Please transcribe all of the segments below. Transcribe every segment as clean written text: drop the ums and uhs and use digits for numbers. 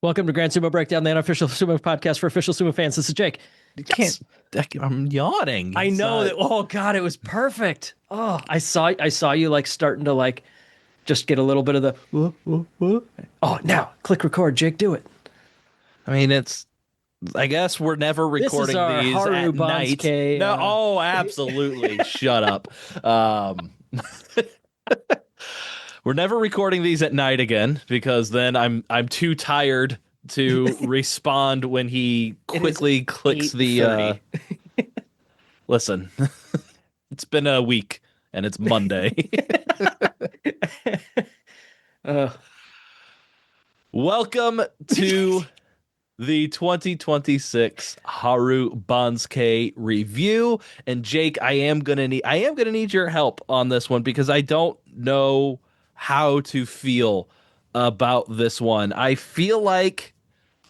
Welcome to Grand Sumo Breakdown, the unofficial Sumo podcast for official Sumo fans. This is Jake. You Yes, can't. I'm yawning. I know that. Oh God, it was perfect. Oh, I saw you like starting to like just get a little bit of the. Oh, now click record, Jake. Do it. I mean, it's. I guess we're never This is recording our these Haru at night. Banzuke. No. Oh, absolutely. Shut up. Um, we're never recording these at night again because then I'm too tired to respond when he It is quickly clicks the. 8:30. Listen, it's been a week and it's Monday. uh, Welcome to the 2026 Haru Banzuke review. And Jake, I am gonna need your help on this one because I don't know how to feel about this one. I feel like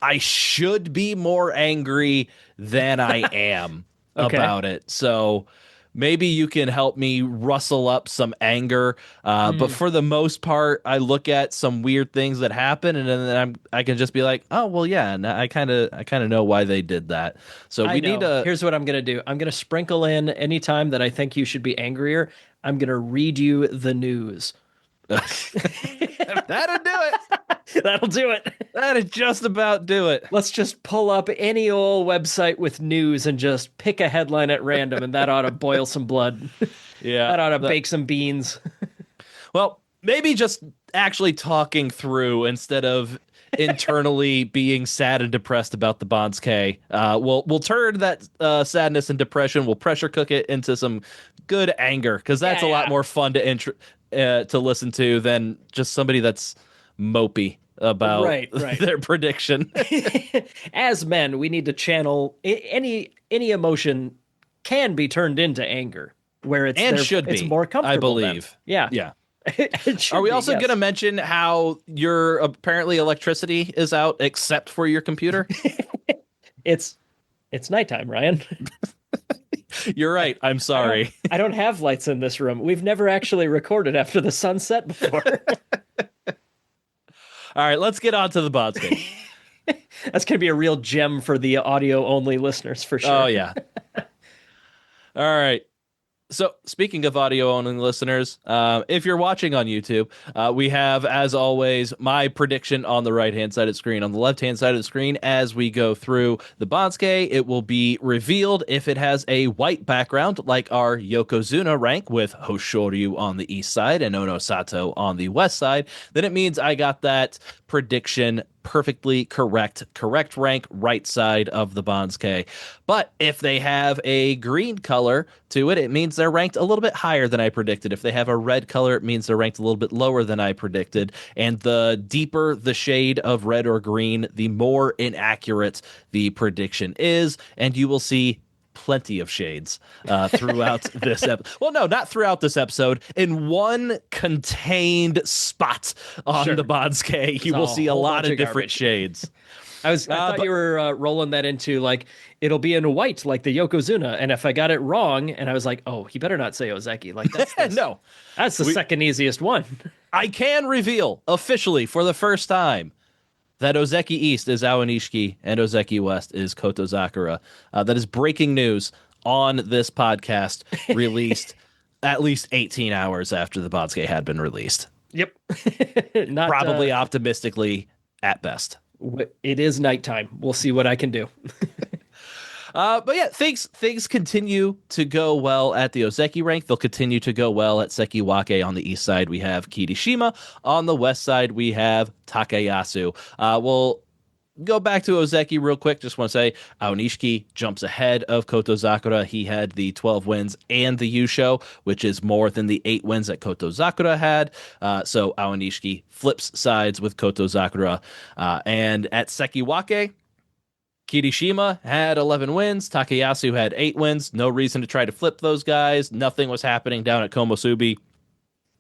I should be more angry than I am okay. about it. So maybe you can help me rustle up some anger. But Mm, for the most part, I look at some weird things that happen, and then I can just be like, oh well, yeah, and I kind of know why they did that. So I we need know. to. Here's what I'm gonna do. I'm gonna sprinkle in any time that I think you should be angrier. I'm gonna read you the news. That'll do it. That'll do it. That'll just about do it. Let's just pull up any old website with news and just pick a headline at random, and that ought to boil some blood. Yeah. That ought to bake some beans. Well, maybe just actually talking through instead of internally being sad and depressed about the Bonds K. We'll turn that sadness and depression. We'll pressure cook it into some good anger because that's Yeah, a lot yeah. more fun to listen to than just somebody that's mopey about Right, right. their prediction. As men, we need to channel any emotion can be turned into anger, where it's And there. should It's be, more I comfortable then. believe. Yeah, Yeah. it Are should we be. also going to Yes. mention how your apparently electricity is out except for your computer? It's it's nighttime, Ryan. You're I, right. I'm I don't sorry. I don't have lights in this room. We've never actually recorded after the sun set before. All right, let's get on to the Banzuke. That's gonna be a real gem for the audio only listeners for Oh sure. yeah. All right. So, speaking of audio only listeners, if you're watching on YouTube, we have, as always, my prediction on the right hand side of the screen. On the left hand side of the screen, as we go through the Banzuke, it will be revealed if it has a white background, like our Yokozuna rank with Hoshoryu on the east side and Onosato on the west side. Then it means I got that prediction perfectly correct. Correct rank, right side of the Banzuke. But if they have a green color to it, it means they're ranked a little bit higher than I predicted. If they have a red color, it means they're ranked a little bit lower than I predicted. And the deeper the shade of red or green, the more inaccurate the prediction is. And you will see plenty of shades throughout this episode. Well, no, not throughout this episode. In one contained spot on Sure. the Banzuke, It's you a will see a whole lot bunch of of different garbage. shades. I thought But you were rolling that into like it'll be in white like the Yokozuna, and if I got it wrong, and I was like, oh, he better not say Ozeki. Like no, that's the we second easiest one. I can reveal officially for the first time that Ozeki East is Aonishiki and Ozeki West is Kotozakura. That is breaking news on this podcast, released at least 18 hours after the Banzuke had been released. Yep. Not Probably optimistically at best. it is nighttime. We'll see what I can do. But yeah, things continue to go well at the Ozeki rank. They'll continue to go well at Sekiwake on the east side. We have Kirishima. On the west side, we have Takayasu. We'll go back to Ozeki real quick. Just want to say Aonishiki jumps ahead of Kotozakura. He had the 12 wins and the Yusho, which is more than the 8 wins that Kotozakura had. So Aonishiki flips sides with Kotozakura. And at Sekiwake, Kirishima had 11 wins. Takayasu had 8 wins. No reason to try to flip those guys. Nothing was happening down at Komosubi.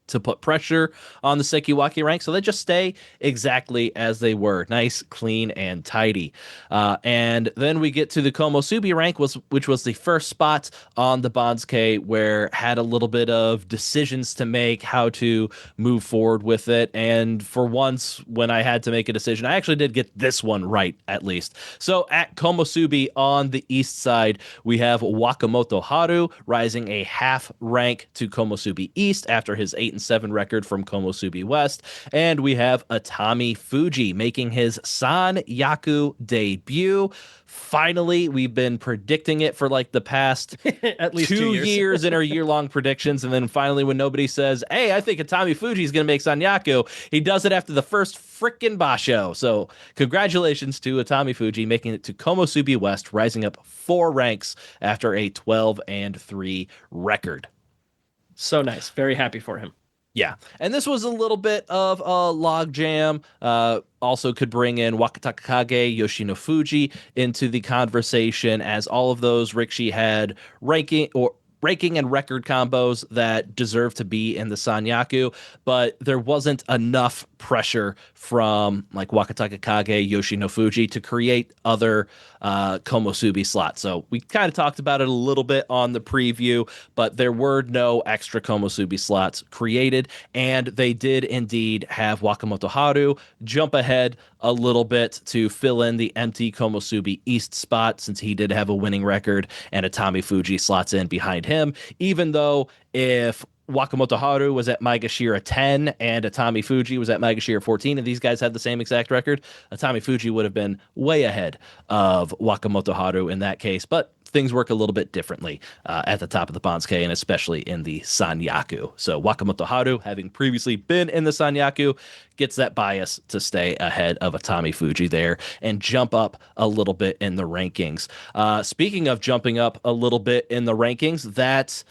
to put pressure on the Sekiwaki rank, so they just stay exactly as they were, nice, clean, and tidy. And then we get to the Komosubi rank, which was the first spot on the Banzuke, where had a little bit of decisions to make, how to move forward with it. And for once, when I had to make a decision, I actually did get this one right, at least. So at Komosubi on the east side, we have Wakamoto Haru rising a half rank to Komosubi East after his 8-7 record from Komosubi West. And we have Atami Fuji making his San Yaku debut. Finally, we've been predicting it for like the past At least 2 two years. years in our year-long predictions, and then finally, when nobody says, "Hey, I think Atami Fuji is going to make Sanyaku," he does it after the first frickin' basho. So, congratulations to Atami Fuji making it to Komosubi West, rising up 4 ranks after a 12-3 record. So nice. Very happy for him. Yeah, and this was a little bit of a logjam. Also, could bring in Wakataka Kage, Yoshino Fuji into the conversation, as all of those Rikishi had ranking and record combos that deserve to be in the Sanyaku, but there wasn't enough pressure from like Wakataka Kage, Yoshino Fuji to create other Komosubi slots. So we kind of talked about it a little bit on the preview, but there were no extra Komosubi slots created, and they did indeed have Wakamoto Haru jump ahead a little bit to fill in the empty Komosubi East spot, since he did have a winning record, and Atami Fuji slots in behind him, even though if Wakamoto Haru was at Maegashira 10 and Atami Fuji was at Maegashira 14, and these guys had the same exact record, Atami Fuji would have been way ahead of Wakamoto Haru in that case. But things work a little bit differently at the top of the Banzuke, and especially in the Sanyaku. So Wakamoto Haru, having previously been in the Sanyaku, gets that bias to stay ahead of Atami Fuji there and jump up a little bit in the rankings. Speaking of jumping up a little bit in the rankings, that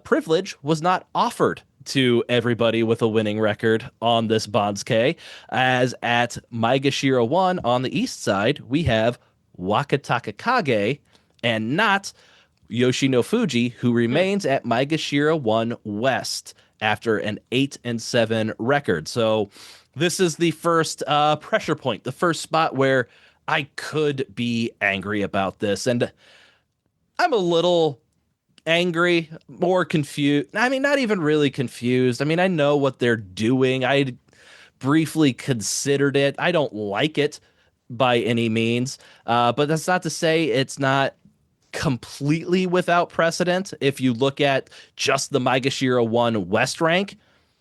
privilege was not offered to everybody with a winning record on this Banzuke, as at Maegashira 1 on the east side, we have Wakataka Kage and not Yoshino Fuji, who remains at Maegashira 1 West after an 8-7 record. So this is the first pressure point, the first spot where I could be angry about this. And I'm a little angry, more confused. I mean, not even really confused. I mean, I know what they're doing. I briefly considered it. I don't like it by any means, but that's not to say it's not completely without precedent. If you look at just the Maegashira 1 West rank,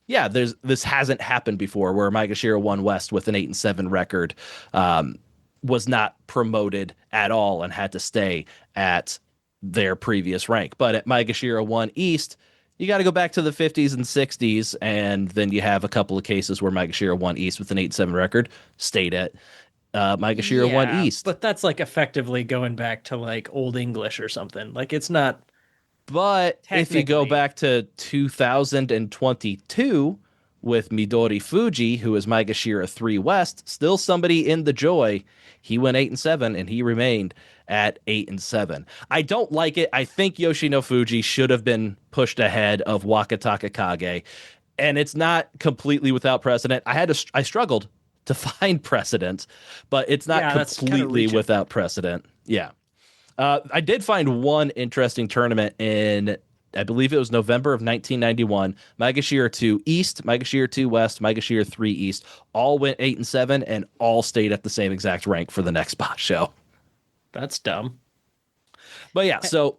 yeah, this hasn't happened before, where Maegashira 1 West with an 8-7 record was not promoted at all and had to stay at their previous rank. But at Maegashira 1 East, you got to go back to the 50s and 60s, and then you have a couple of cases where Maegashira 1 East with an 8-7 record stayed at Maegashira 1 East. But that's like effectively going back to like Old English or something. Like it's not But if you go technically. back to 2022 with Midori Fuji, who is Maegashira 3 West, still somebody in the joy. He went 8-7 and he remained at 8-7. I don't like it. I think Yoshino Fuji should have been pushed ahead of Wakataka Kage, and it's not completely without precedent. I struggled to find precedent, but it's not Yeah, that's kinda completely reaching. without precedent. Yeah. I did find one interesting tournament in, I believe it was November of 1991. Maegashira 2 East, Maegashira 2 West, Maegashira 3 East all went 8-7 and all stayed at the same exact rank for the next spot show. That's dumb. But yeah, so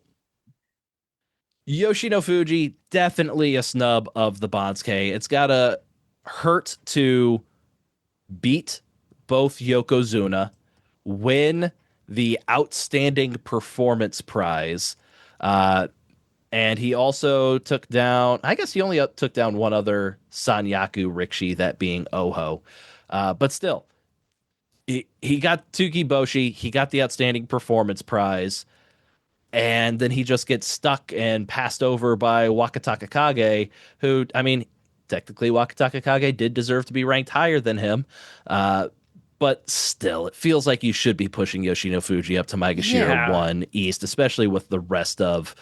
Yoshino Fuji, definitely a snub of the Banzuke. It's got to hurt to beat both Yokozuna, win the Outstanding Performance Prize. And he also took down, I guess he only took down one other Sanyaku Rikishi, that being Oho. But still, he got Tsuki Boshi, he got the Outstanding Performance Prize, and then he just gets stuck and passed over by Wakataka Kage, who, I mean, technically Wakataka Kage did deserve to be ranked higher than him. But still, it feels like you should be pushing Yoshino Fuji up to Maegashira Yeah. 1 East, especially with the rest of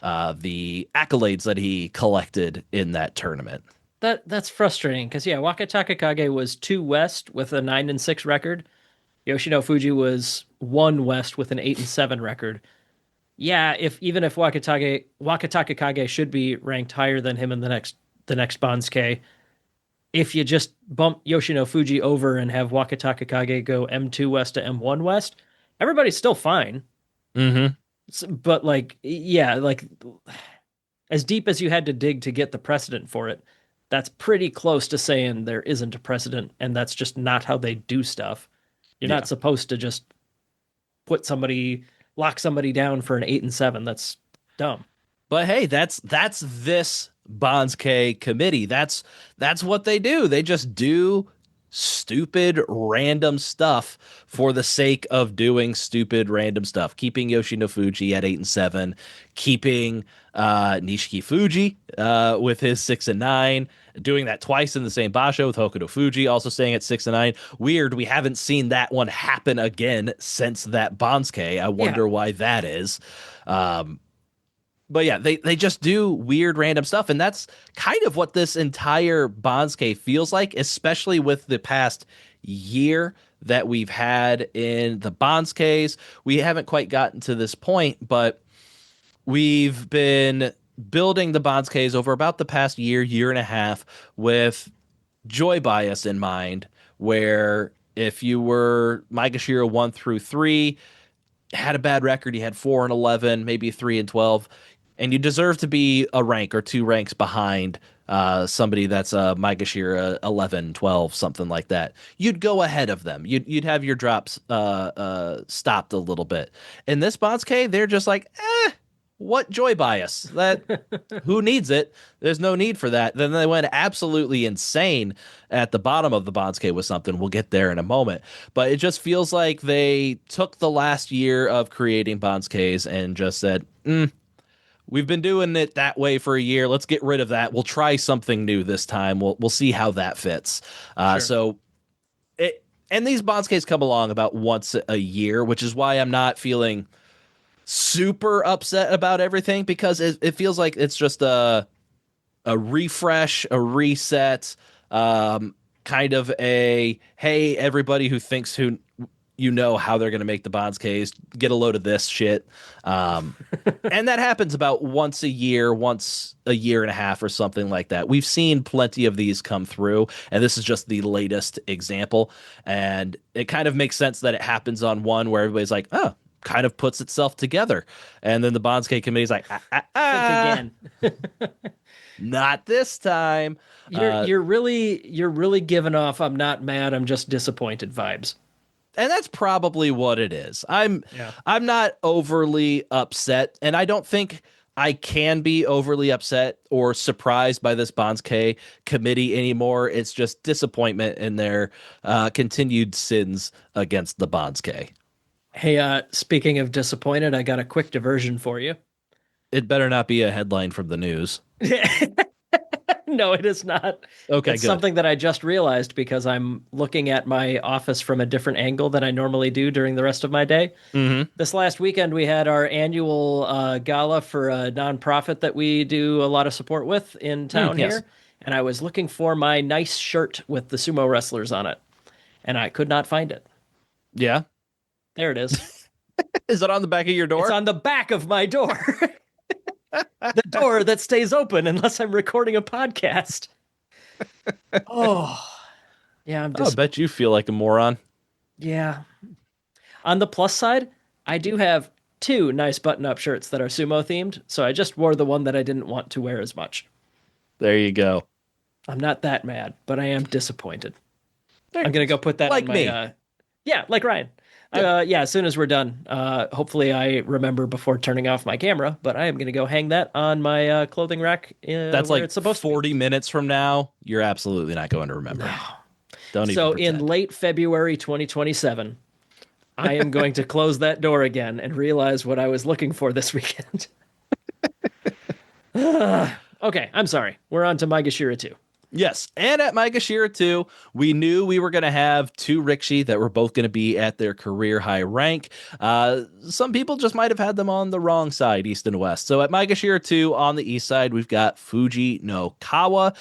the accolades that he collected in that tournament. that's frustrating because yeah, Waka Takakage was 2 West with a 9-6 record. Yoshino Fuji was 1 West with an 8-7 record. Yeah, if even if Waka Takakage should be ranked higher than him in the next Banzuke, if you just bump Yoshino Fuji over and have Waka Takakage go M2 West to M1 West, everybody's still fine. Mm-hmm. But like, yeah, like as deep as you had to dig to get the precedent for it, that's pretty close to saying there isn't a precedent, and that's just not how they do stuff. You're not Yeah. supposed to just put somebody, lock somebody down for an 8-7. That's dumb. But hey, that's this Bonds-K committee. That's what they do. They just do stupid random stuff for the sake of doing stupid random stuff. Keeping Yoshino Fuji at 8-7, keeping Nishiki Fuji with his 6-9, doing that twice in the same basho with Hokuto Fuji also staying at 6-9. Weird, we haven't seen that one happen again since that Bonds-K. I Yeah, wonder why that is. Um, but yeah, they just do weird random stuff, and that's kind of what this entire Bonds-K feels like, especially with the past year that we've had in the Bonds-Ks. We haven't quite gotten to this point, but we've been building the Bonds-Ks over about the past year and a half with joy bias in mind, where if you were Maegashira 1 through 3, had a bad record, you had 4-11, maybe 3-12, and you deserve to be a rank or 2 ranks behind somebody that's Maegashira 11, 12, something like that. You'd go ahead of them. You'd have your drops stopped a little bit. In this Bonds-K, they're just like, what joy bias? That who needs it? There's no need for that. Then they went absolutely insane at the bottom of the Bonds-K with something. We'll get there in a moment. But it just feels like they took the last year of creating Bonds-Ks and just said, we've been doing it that way for a year. Let's get rid of that. We'll try something new this time. We'll see how that fits. sure. So it and these Bonds-Ks come along about once a year, which is why I'm not feeling super upset about everything, because it feels like it's just a refresh, a reset, kind of a hey, everybody who thinks who how they're going to make the Bonds case, get a load of this shit. And that happens about once a year and a half or something like that. We've seen plenty of these come through, and this is just the latest example. And it kind of makes sense that it happens on one where everybody's like, oh, kind of puts itself together. And then the Bonds K committee's like, Think again. not this time. You're really giving off I'm not mad, I'm just disappointed vibes. And that's probably what it is. Yeah. I'm not overly upset, and I don't think I can be overly upset or surprised by this Bonds K committee anymore. It's just disappointment in their continued sins against the Bonds K. Hey, speaking of disappointed, I got a quick diversion for you. It better not be a headline from the news. No, it is not. Okay, It's good. something that I just realized because I'm looking at my office from a different angle than I normally do during the rest of my day. Mm-hmm. This last weekend, we had our annual gala for a nonprofit that we do a lot of support with in town Yes. here. And I was looking for my nice shirt with the sumo wrestlers on it, and I could not find it. Yeah. There it is. Is it on the back of your door? It's on the back of my door. The door that stays open unless I'm recording a podcast. Oh, yeah, I'm Oh, I just bet you feel like a moron. yeah. On the plus side, I do have two nice button-up shirts that are sumo themed, so I just wore the one that I didn't want to wear as much. There you go. I'm not that mad, but I am disappointed. There- I'm gonna go put that like on my me. yeah, like Ryan. Yeah, as soon as we're done, hopefully I remember before turning off my camera, but I am going to go hang that on my clothing rack That's where like it's supposed 40 minutes from now. You're absolutely not going to remember. to be. Don't even So pretend. in late February 2027, I am going to close that door again and realize what I was looking for this weekend. Okay, I'm sorry. We're on to Maegashira 2. Yes, and at Maegashira too, we knew we were going to have two Rikishi that were both going to be at their career high rank. Some people just might have had them on the wrong side, east and west. So at Maegashira 2 on the east side, we've got Fuji no Kawa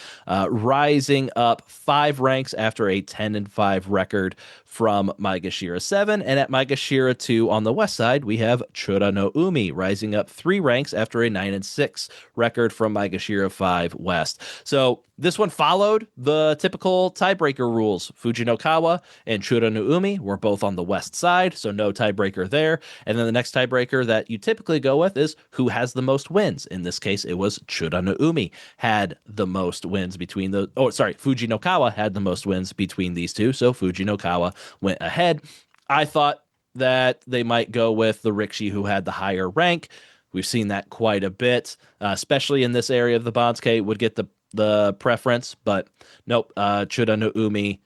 rising up 5 ranks after a 10-5 record from Maegashira 7. And at Maegashira 2 on the west side, we have Chura no Umi rising up 3 ranks after a 9-6 record from Maegashira 5 West. So this one followed the typical tiebreaker rules. Fujinokawa and Chura no Umi were both on the west side, so no tiebreaker there. And then the next tiebreaker that you typically go with is who has the most wins. In this case, it was Chura no Umi had the most wins between the. Oh, sorry, Fujinokawa had the most wins between these two, so Fujinokawa went ahead. I thought that they might go with the Rikishi who had the higher rank. We've seen that quite a bit, especially in this area of the Banzuke would get the preference, but nope. Chura no Umi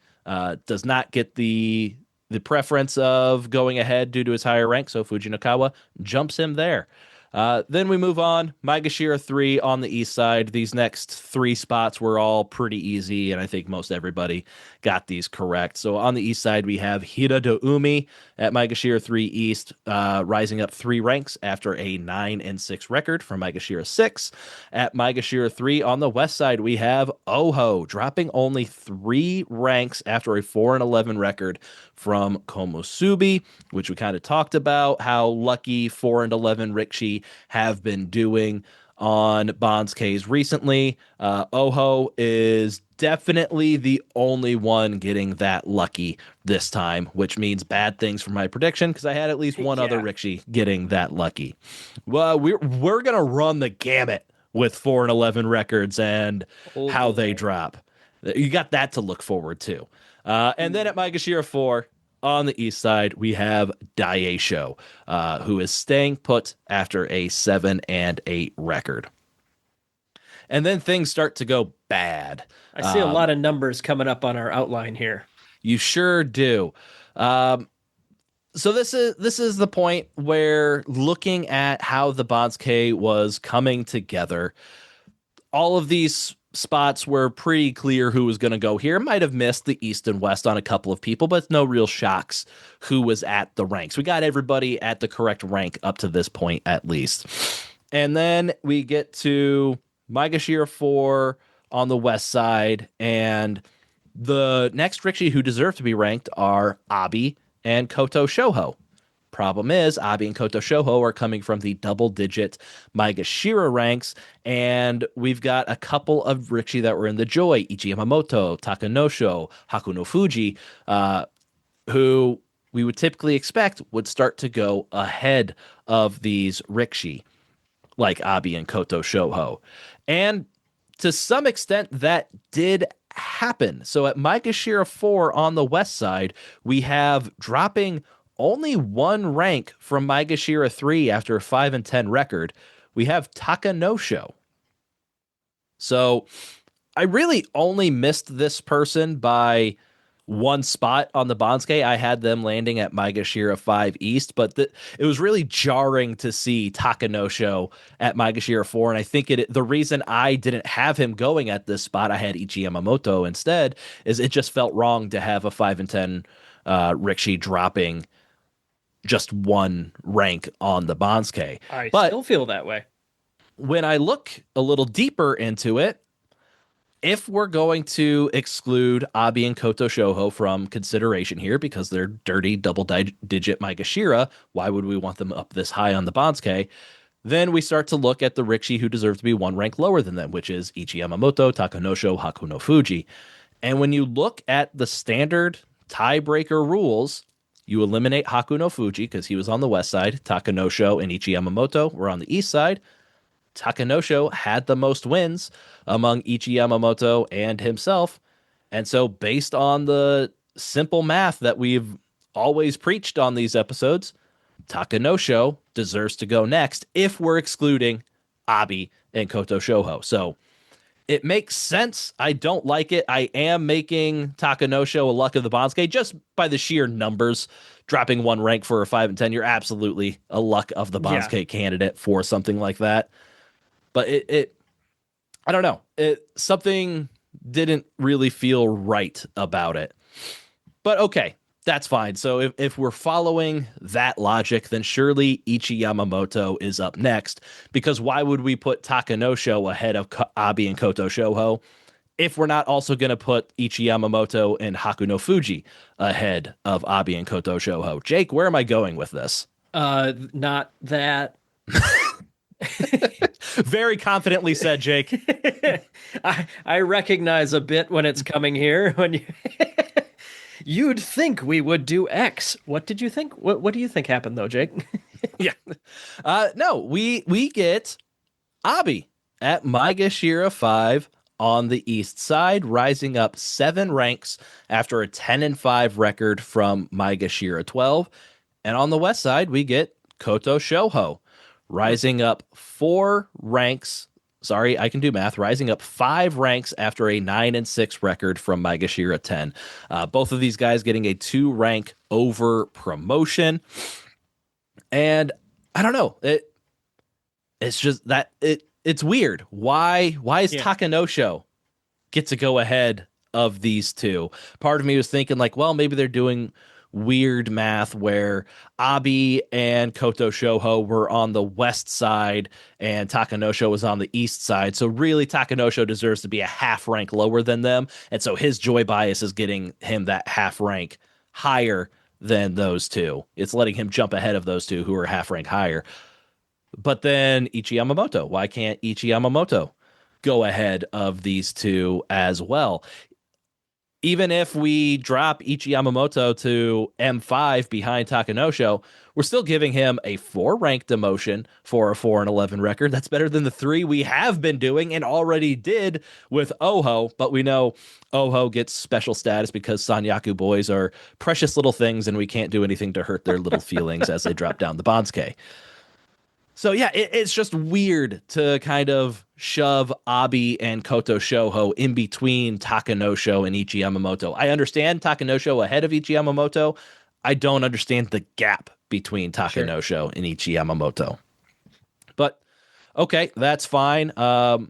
does not get the preference of going ahead due to his higher rank, so Fujinokawa jumps him there. Then we move on. Maegashira 3 on the east side. These next 3 spots were all pretty easy, and I think most everybody got these correct. So on the east side, we have Hirado Umi at Maegashira 3 East, rising up 3 ranks after a 9-6 record from Maegashira 6. At Maegashira 3 on the west side, we have Oho dropping only 3 ranks after a 4-11 record from Komusubi, which we kind of talked about how lucky 4-11 Rikishi have been doing on Banzuke's recently. Oho is definitely the only one getting that lucky this time, which means bad things for my prediction because I had at least one other Yeah. Rikishi getting that lucky. Well, we're gonna run the gamut with 4-11 records and Oh how they boy. drop. You got that to look forward to. And then at Maegashira 4 on the east side, we have Daisho, who is staying put after a 7-8 record. And then things start to go bad. I see a lot of numbers coming up on our outline here. You sure do. Um, so this is the point where looking at how the Banzuke was coming together, all of these spots were pretty clear who was going to go here. Might have missed the east and west on a couple of people, but no real shocks who was at the ranks. We got everybody at the correct rank up to this point, at least. And then we get to Maegashira 4 on the west side, and the next Rikishi who deserve to be ranked are Abi and Koto Shoho. Problem is, Abi and Koto Shoho are coming from the double-digit Maegashira ranks, and we've got a couple of Rikishi that were in the Joy, Ichi Yamamoto, Takanosho, Hakuno Fuji, who we would typically expect would start to go ahead of these Rikishi, like Abi and Koto Shoho. And to some extent, that did happen. So at Maegashira 4 on the west side, we have dropping only 1 rank from Maegashira 3 after a 5-10 record. We have Takanosho. So I really only missed this person by 1 spot on the Banzuke. I had them landing at Maegashira 5 East, but it was really jarring to see Takanosho at Maegashira 4. And I think the reason I didn't have him going at this spot, I had Ichi Yamamoto instead, is it just felt wrong to have a 5-10 Rikishi dropping just 1 rank on the Banzuke. I But still feel that way. when I look a little deeper into it, if we're going to exclude Abi and Koto Shoho from consideration here because they're dirty double-digit Maegashira, why would we want them up this high on the Banzuke? Then we start to look at the Rikishi who deserve to be 1 rank lower than them, which is Ichi Yamamoto, Takanosho, Hakuno Fuji. And when you look at the standard tiebreaker rules, you eliminate Hakuno Fuji because he was on the west side. Takanosho and Ichi Yamamoto were on the east side. Takanosho had the most wins among Ichi Yamamoto and himself. And so, based on the simple math that we've always preached on these episodes, Takanosho deserves to go next if we're excluding Abi and Koto Shoho. So, it makes sense. I don't like it. I am making Takanosho a luck of the Banzuke just by the sheer numbers. Dropping 1 rank for a 5-10, you're absolutely a luck of the Yeah. Banzuke candidate for something like that. But it I don't know. Something didn't really feel right about it. But okay, that's fine. So if we're following that logic, then surely Ichi Yamamoto is up next. Because why would we put Takanosho ahead of Abi and Koto Shoho if we're not also going to put Ichi Yamamoto and Haku no Fuji ahead of Abi and Koto Shoho? Jake, where am I going with this? Not that. Very confidently said, Jake. I recognize a bit when it's coming here. When you you'd think we would do X. What did you think? What do you think happened though, Jake? Yeah. No, we get Abi at Maegashira 5 on the east side, rising up 7 ranks after a 10-5 record from Maegashira 12. And on the west side, we get Koto Shoho, rising up 4 ranks. Sorry, I can do math. Rising up 5 ranks after a 9-6 record from Maegashira 10. Both of these guys getting a 2 rank over promotion. And I don't know. It's just that it's weird. Why is Yeah. Takanosho get to go ahead of these two? Part of me was thinking like, well, maybe they're doing weird math where Abi and Koto Shoho were on the west side and Takanosho was on the east side. So really Takanosho deserves to be a half rank lower than them. And so his joy bias is getting him that half rank higher than those two. It's letting him jump ahead of those two who are half rank higher. But then Ichi Yamamoto, why can't Ichi Yamamoto go ahead of these two as well? Even if we drop Ichi Yamamoto to M5 behind Takanosho, we're still giving him a 4 rank demotion for a 4-11 record. That's better than the 3 we have been doing and already did with Oho. But we know Oho gets special status because Sanyaku boys are precious little things and we can't do anything to hurt their little feelings as they drop down the Banzuke. So yeah, it's just weird to kind of shove Abi and Koto Shoho in between Takanosho and Ichi Yamamoto. I understand Takanosho ahead of Ichi Yamamoto. I don't understand the gap between Sure. Takanosho and Ichi Yamamoto. But okay, that's fine. At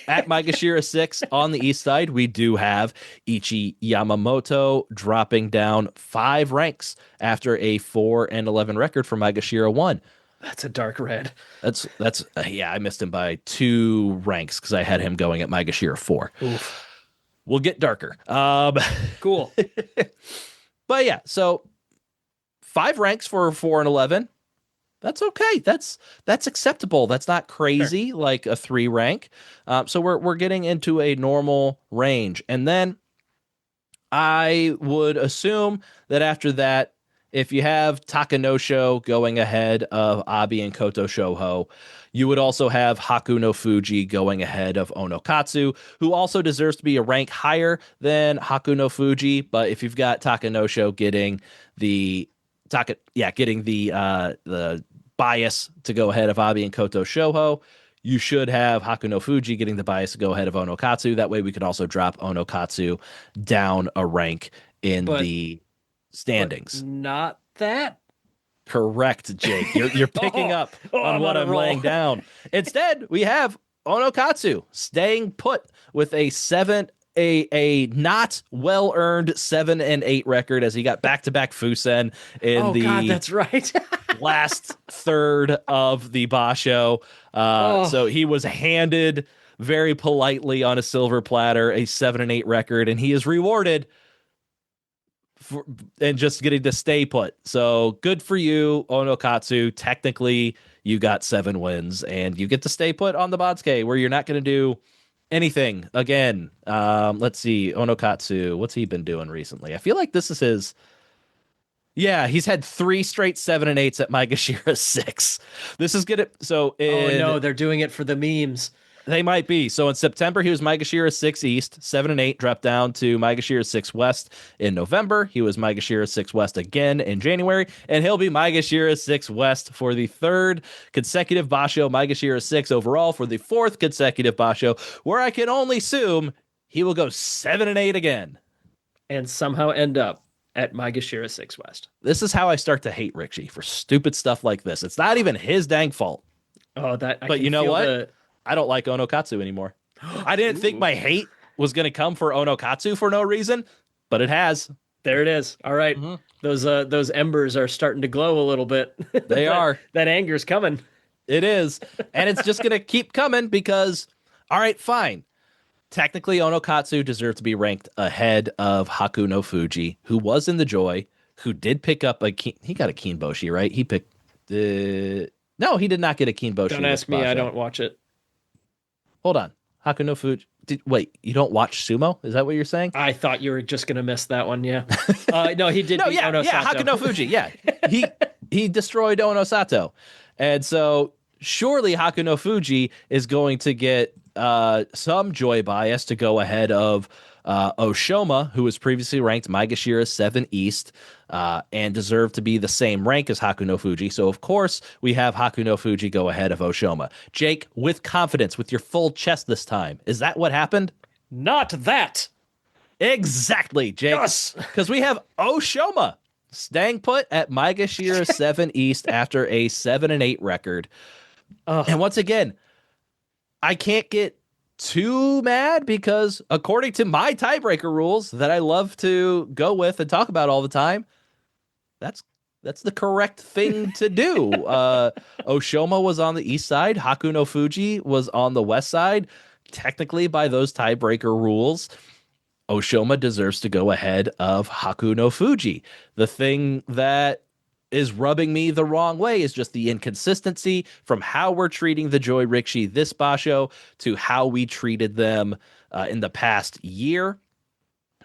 Maegashira 6 on the east side, we do have Ichi Yamamoto dropping down 5 ranks after a 4-11 record for Maegashira 1. That's a dark red. That's yeah, I missed him by 2 ranks because I had him going at Maegashira 4. Oof. We'll get darker. Cool. But yeah, so 5 ranks for 4-11. That's okay. That's acceptable. That's not Sure. crazy like a 3 rank. So we're getting into a normal range, and then I would assume that after that, if you have Takanosho going ahead of Abi and Koto Shoho, you would also have Haku no Fuji going ahead of Onokatsu, who also deserves to be a rank higher than Haku no Fuji. But if you've got Takanosho getting the bias to go ahead of Abi and Koto Shoho, you should have Haku no Fuji getting the bias to go ahead of Onokatsu. That way we could also drop Onokatsu down a rank in But the but standings. not that. Correct, Jake. You're picking up on I'm what on a I'm roll. laying down. Instead, we have Onokatsu staying put with a not well earned 7-8 record as he got back to back Fusen in Oh God, the that's right. last third of the Basho. So Oh, he was handed very politely on a silver platter a 7-8 record, and he is rewarded for, and just getting to stay put. So good for you, Onokatsu. Technically, you got 7 wins, and you get to stay put on the Banzuke, where you're not going to do anything again. Let's see, Onokatsu. What's he been doing recently? I feel like this is his. Yeah, he's had 3 straight 7-8s at Maegashira 6. This is good. So oh in no, they're doing it for the memes. they might be. So in September, he was Maegashira 6 East, 7-8, dropped down to Maegashira 6 West in November. He was Maegashira 6 West again in January, and he'll be Maegashira 6 West for the 3rd consecutive Basho, Maegashira 6 overall for the 4th consecutive Basho, where I can only assume he will go 7-8 again. And somehow end up at Maegashira 6 West. This is how I start to hate Ricci for stupid stuff like this. It's not even his dang fault. Oh, that I But can you know feel what? the I don't like Onokatsu anymore. I didn't think Ooh. my hate was going to come for Onokatsu for no reason, but it has. There it is. All right. Mhm. Those embers are starting to glow a little bit. They are. That anger's coming. It is. And it's just going to keep coming because, all right, fine. Technically, Onokatsu deserved to be ranked ahead of Haku no Fuji, who was in the Joy, who did pick up he got a Kinboshi, right? He picked the. No, he did not get a Don't Kinboshi this ask me. I basho. don't watch it. Hold on. Haku no Fuji. Wait, you don't watch Sumo? Is that what you're saying? I thought you were just gonna miss that one. Yeah. No, he did No, beat yeah, Ono yeah, Sato. Haku no Fuji. Yeah. He he destroyed Ono Sato. And so surely Haku no Fuji is going to get some joy bias to go ahead of Oshoma, who was previously ranked Maegashira 7 East, and deserved to be the same rank as Haku no Fuji. So, of course, we have Haku no Fuji go ahead of Oshoma. Jake, with confidence, with your full chest this time, is that what happened? Not that. Exactly, Jake. Yes. Because we have Oshoma staying put at Maegashira 7 East after a 7-8 record. And once again, I can't get too mad because according to my tiebreaker rules that I love to go with and talk about all the time, that's the correct thing to do. Oshoma was on the east side, Haku no Fuji was on the west side. Technically, by those tiebreaker rules, Oshoma deserves to go ahead of Haku no Fuji. The thing that is rubbing me the wrong way is just the inconsistency from how we're treating the Joy Rikshi this basho to how we treated them in the past year,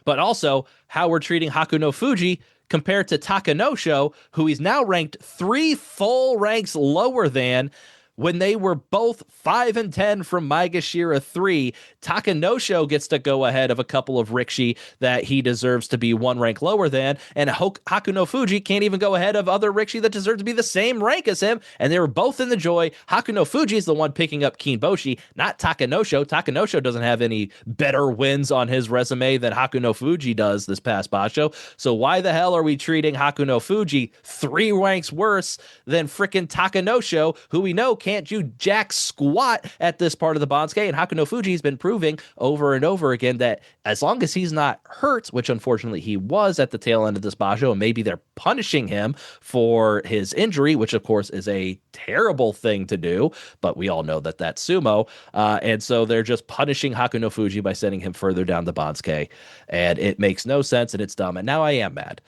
but also how we're treating Haku no Fuji compared to Takanosho, who he's now ranked 3 full ranks lower than when they were both 5 and 10 from Maegashira 3. Takanosho gets to go ahead of a couple of Rikshi that he deserves to be 1 rank lower than, and Haku no Fuji can't even go ahead of other Rikshi that deserve to be the same rank as him, and they were both in the Joy. Haku no Fuji is the one picking up Kinboshi, not Takanosho. Takanosho doesn't have any better wins on his resume than Haku no Fuji does this past basho, so why the hell are we treating Haku no Fuji 3 ranks worse than frickin' Takanosho, who we know can't do jack squat at this part of the Banzuke, and Haku no Fuji's been proving over and over again that as long as he's not hurt, which unfortunately he was at the tail end of this basho, and maybe they're punishing him for his injury, which of course is a terrible thing to do, but we all know that that's Sumo, and so they're just punishing Haku no Fuji by sending him further down the Banzuke, and it makes no sense, and it's dumb, and now I am mad.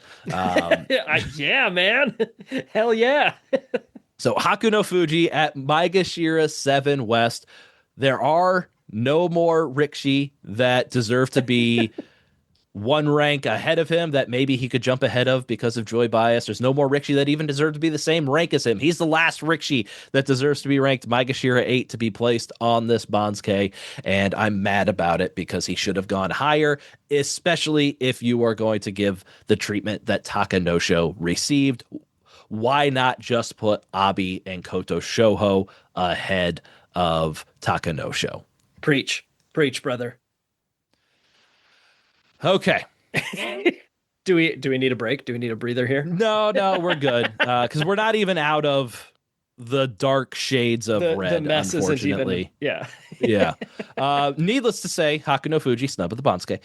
Yeah, man. Hell yeah. So Haku no Fuji at Maegashira 7 West. There are no more Rikshi that deserve to be 1 rank ahead of him that maybe he could jump ahead of because of Joy bias. There's no more Rikshi that even deserve to be the same rank as him. He's the last Rikshi that deserves to be ranked Maegashira 8 to be placed on this Banzuke, and I'm mad about it because he should have gone higher, especially if you are going to give the treatment that Takanosho received. Why not just put Abi and Koto Shoho ahead of Takanosho? Preach. Preach, brother. Okay. Do we need a break? Do we need a breather here? No, we're good. Because we're not even out of the dark shades of The red, mess unfortunately. isn't even. Yeah. Needless to say, Haku no Fuji, snub of the Banzuke.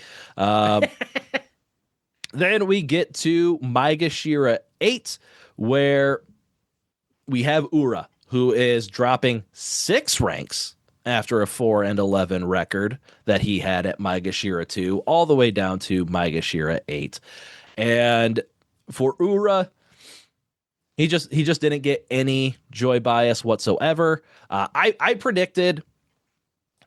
Then we get to Maegashira 8, where we have Ura, who is dropping 6 ranks after a 4 and 11 record that he had at Maegashira 2, all the way down to Maegashira 8. And for Ura, he just didn't get any joy bias whatsoever. I predicted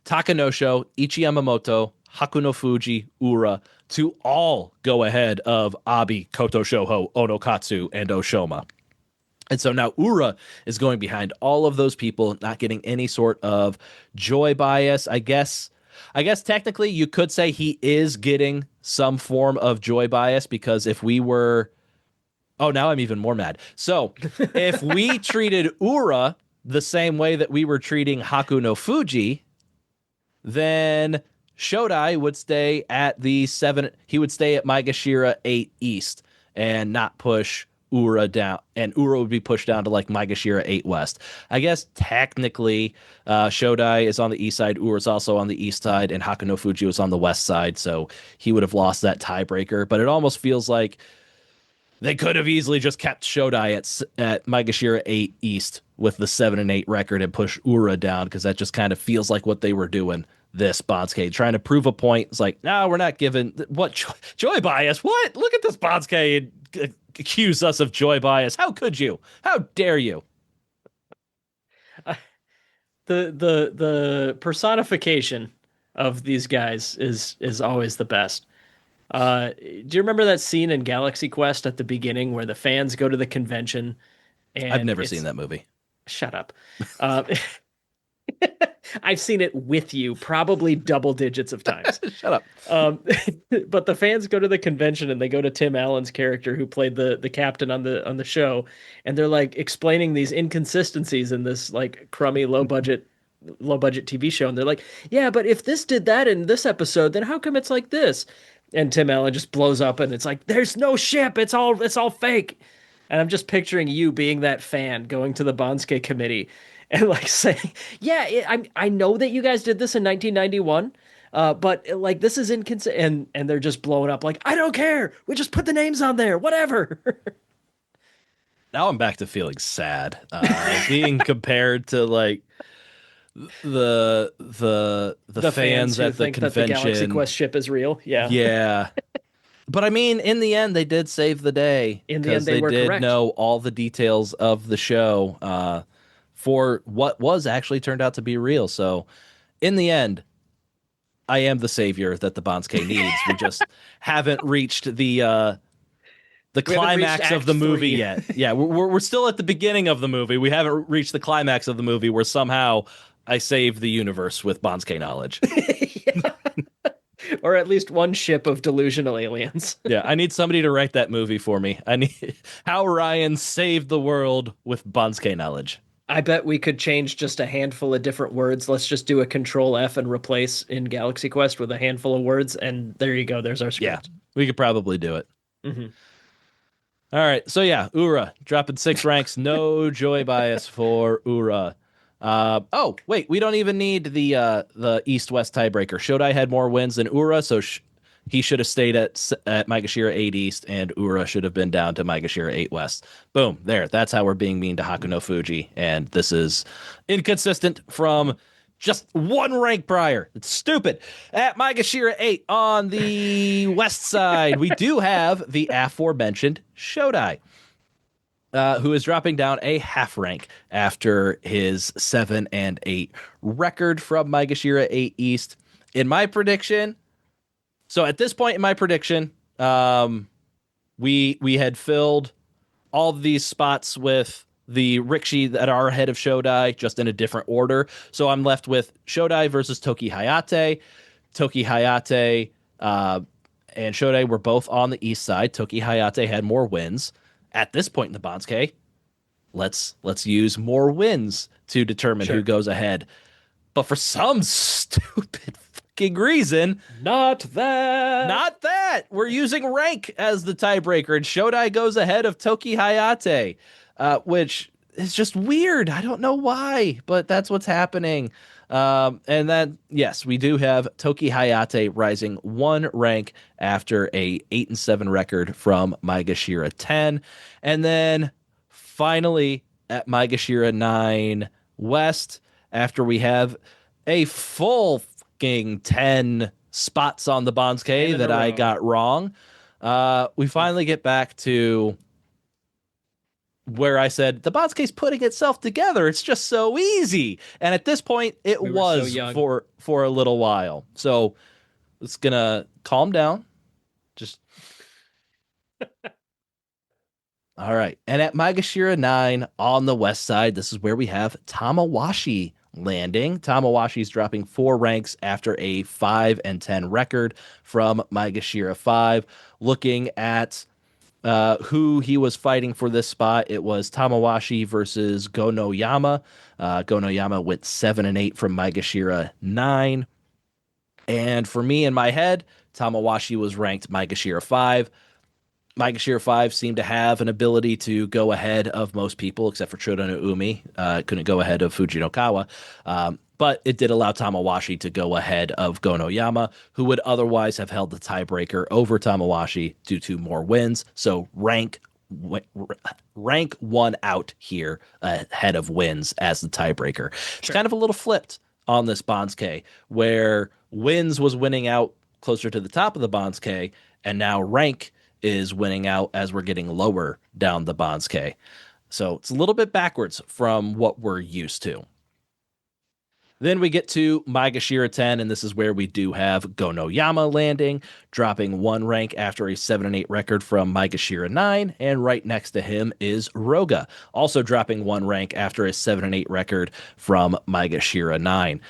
Takanosho, Ichi Yamamoto, Haku no Fuji, Ura to all go ahead of Abi, Koto Shoho, Onokatsu, and Oshoma. And so now Ura is going behind all of those people, not getting any sort of joy bias. I guess technically you could say he is getting some form of joy bias, because if we were... Oh, now I'm even more mad. So if we treated Ura the same way that we were treating Haku no Fuji, then Shodai would stay at the 7. He would stay at Maegashira 8 East and not push Ura down, and Ura would be pushed down to like Maegashira 8 West. I guess technically, Shodai is on the east side, Ura's also on the east side, and Hakuno Fuji was on the west side, so he would have lost that tiebreaker. But it almost feels like they could have easily just kept Shodai at Maegashira 8 East with the 7-8 record and push Ura down because that just kind of feels like what they were doing this Banzuke, trying to prove a point. It's like, no, we're not giving what joy bias. What? Look at this Banzuke and accuse us of joy bias. How could you? How dare you? Uh, the personification of these guys is always the best. Do you remember that scene in Galaxy Quest at the beginning where the fans go to the convention I've and never seen it's that movie. shut up. Uh, I've seen it with you probably double digits of times. Shut up. Um, but the fans go to the convention and they go to Tim Allen's character who played the captain on the show, and they're like explaining these inconsistencies in this like crummy low budget TV show, and they're like, yeah, but if this did that in this episode, then how come it's like this? And Tim Allen just blows up, and it's like, there's no ship, it's all fake. And I'm just picturing you being that fan going to the Bansuke committee and like saying, "Yeah, I know that you guys did this in 1991, but like this is inconsistent." And they're just blowing up like, "I don't care. We just put the names on there. Whatever." Now I'm back to feeling sad. Being compared to like the The fans fans who at the think that the Galaxy convention. Quest ship is real. Yeah. Yeah. But I mean, in the end, they did save the day In the end, because they they were did correct. know all the details of the show for what was actually turned out to be real. So, in the end, I am the savior that the Bansuke needs. We just haven't reached the We haven't reached climax of Act the movie Three. yet. Yeah, we're still at the beginning of the movie. We haven't reached the climax of the movie where somehow I saved the universe with Bansuke knowledge. Yeah. Or at least one ship of delusional aliens. Yeah, I need somebody to write that movie for me. I need how Ryan saved the world with Bansuke knowledge. I bet we could change just a handful of different words. Let's just do a control F and replace in Galaxy Quest with a handful of words, and there you go. There's our Yeah, script. we could probably do it. Hmm. All right, so yeah, Ura dropping 6 ranks. No joy bias for Ura. Oh wait, we don't even need the East-West tiebreaker. Shodai had more wins than Ura, so he should have stayed at Maegashira 8 East, and Ura should have been down to Maegashira 8 West. Boom, there. That's how we're being mean to Hakuno Fuji, and this is inconsistent from just 1 rank prior. It's stupid. At Maegashira 8 on the west side, we do have the aforementioned Shodai, who is dropping down a half rank after his 7-8 record from Maegashira 8 East. In my prediction, so at this point in my prediction, we had filled all of these spots with the Rikshi that are ahead of Shodai, just in a different order. So I'm left with Shodai versus Toki Hayate. Toki Hayate and Shodai were both on the east side. Toki Hayate had more wins. At this point in the Bansuke, let's use more wins to determine who Sure. goes ahead. But for some stupid fucking reason, Not that. not that. We're using rank as the tiebreaker, and Shodai goes ahead of Toki Hayate, which is just weird. I don't know why, but that's what's happening. And then, yes, we do have Toki Hayate rising 1 rank after a 8-7 record from Maegashira 10. And then finally at Maegashira 9 West, after we have a full fucking 10 spots on the 10 Bansuke in a that I row. got wrong, we finally get back to where I said the Bansuke's putting itself together. It's just so easy. And at this point, it We were so was young. for a little while. So it's gonna calm down. Just all right. And at Maegashira 9 on the west side, this is where we have Tamawashi landing. Tamawashi's dropping 4 ranks after a 5-10 record from Maegashira 5. Looking at who he was fighting for this spot, it was Tamawashi versus Gonoyama. Gonoyama went 7-8 from Maegashira 9. And for me in my head, Tamawashi was ranked Maegashira 5. Maegashira 5 seemed to have an ability to go ahead of most people, except for Chodo no Umi. Couldn't go ahead of Fujinokawa. But it did allow Tamawashi to go ahead of Gonoyama, who would otherwise have held the tiebreaker over Tamawashi due to more wins. So rank one out here ahead of wins as the tiebreaker. It's Sure. kind of a little flipped on this Banzuke, where wins was winning out closer to the top of the Banzuke, and now rank is winning out as we're getting lower down the Banzuke. So it's a little bit backwards from what we're used to. Then we get to Maegashira 10, and this is where we do have Gonoyama landing, dropping one rank after a 7 and 8 record from Maegashira 9, and right next to him is Roga, also dropping one rank after a 7 and 8 record from Maegashira 9.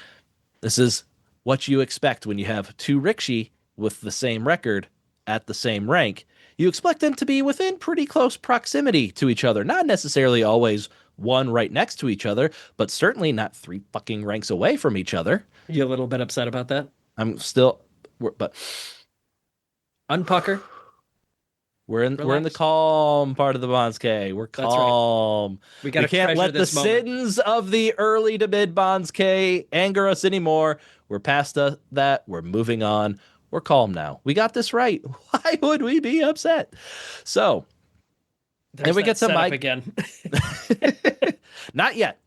This is what you expect when you have two Rikishi with the same record at the same rank. You expect them to be within pretty close proximity to each other, not necessarily always one right next to each other, but certainly not three fucking ranks away from each other. You a little bit upset about that? I'm still, but Unpucker. we're in the Relax. calm part of the Bonsuke. We're That's right. calm. We got We to can't treasure let the this moment. sins of the early to mid Bonsuke anger us anymore. We're past that. We're moving on. We're calm now. We got this right. Why would we be upset? So, and There's we that get to setup Mike. again. Not yet.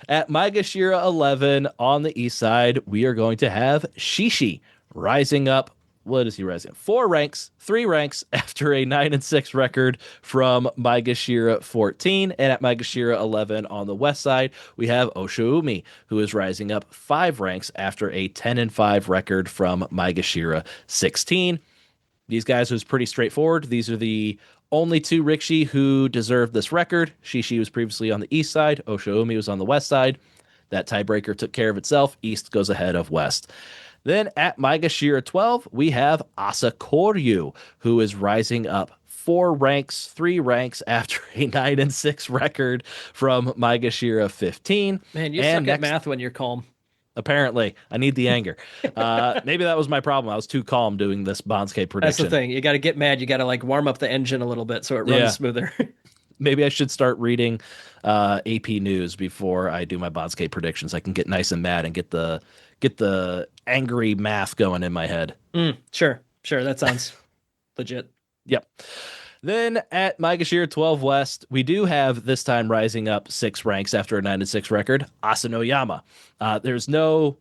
At Maegashira 11 on the east side, we are going to have Shishi rising up. What is he rising? 4 ranks, 3 ranks after a 9 and 6 record from Maegashira 14. And at Maegashira 11 on the west side, we have Oshoumi, who is rising up 5 ranks after a 10 and 5 record from Maegashira 16. These guys was pretty straightforward. These are the only two Rikishi who deserved this record. Shishi was previously on the east side. Oshoumi was on the west side. That tiebreaker took care of itself. East goes ahead of west. Then at Maegashira 12, we have Asakoryu, who is rising up 4 ranks, 3 ranks after a 9 and 6 record from Maegashira 15. Man, you And suck at next, math when you're calm. apparently, I need the anger. Maybe that was my problem. I was too calm doing this Bonsuke That's the prediction. thing. You got to get mad. You got to like warm up the engine a little bit so it runs Yeah, smoother. maybe I should start reading AP News before I do my Bonsuke predictions. I can get nice and mad and get the angry math going in my head. Sure. Sure. That sounds legit. Yep. Then at Maegashira 12 West, we do have this time rising up 6 ranks after a 9 and 6 record, Asanoyama. There's no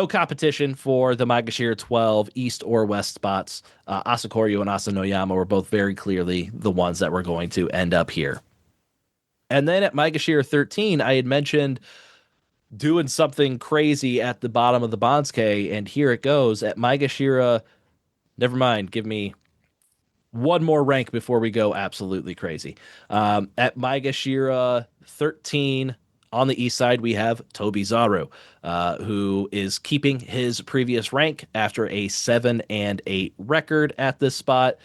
competition for the Maegashira 12 East or West spots. Asakoryu and Asanoyama were both very clearly the ones that were going to end up here. And then at Maegashira 13, I had mentioned doing something crazy at the bottom of the Bonsuke, and here it goes. At Maegashira, never mind, give me one more rank before we go absolutely crazy. At Maegashira 13 on the east side, we have Tobizaru, who is keeping his previous rank after a 7 and 8 record at this spot.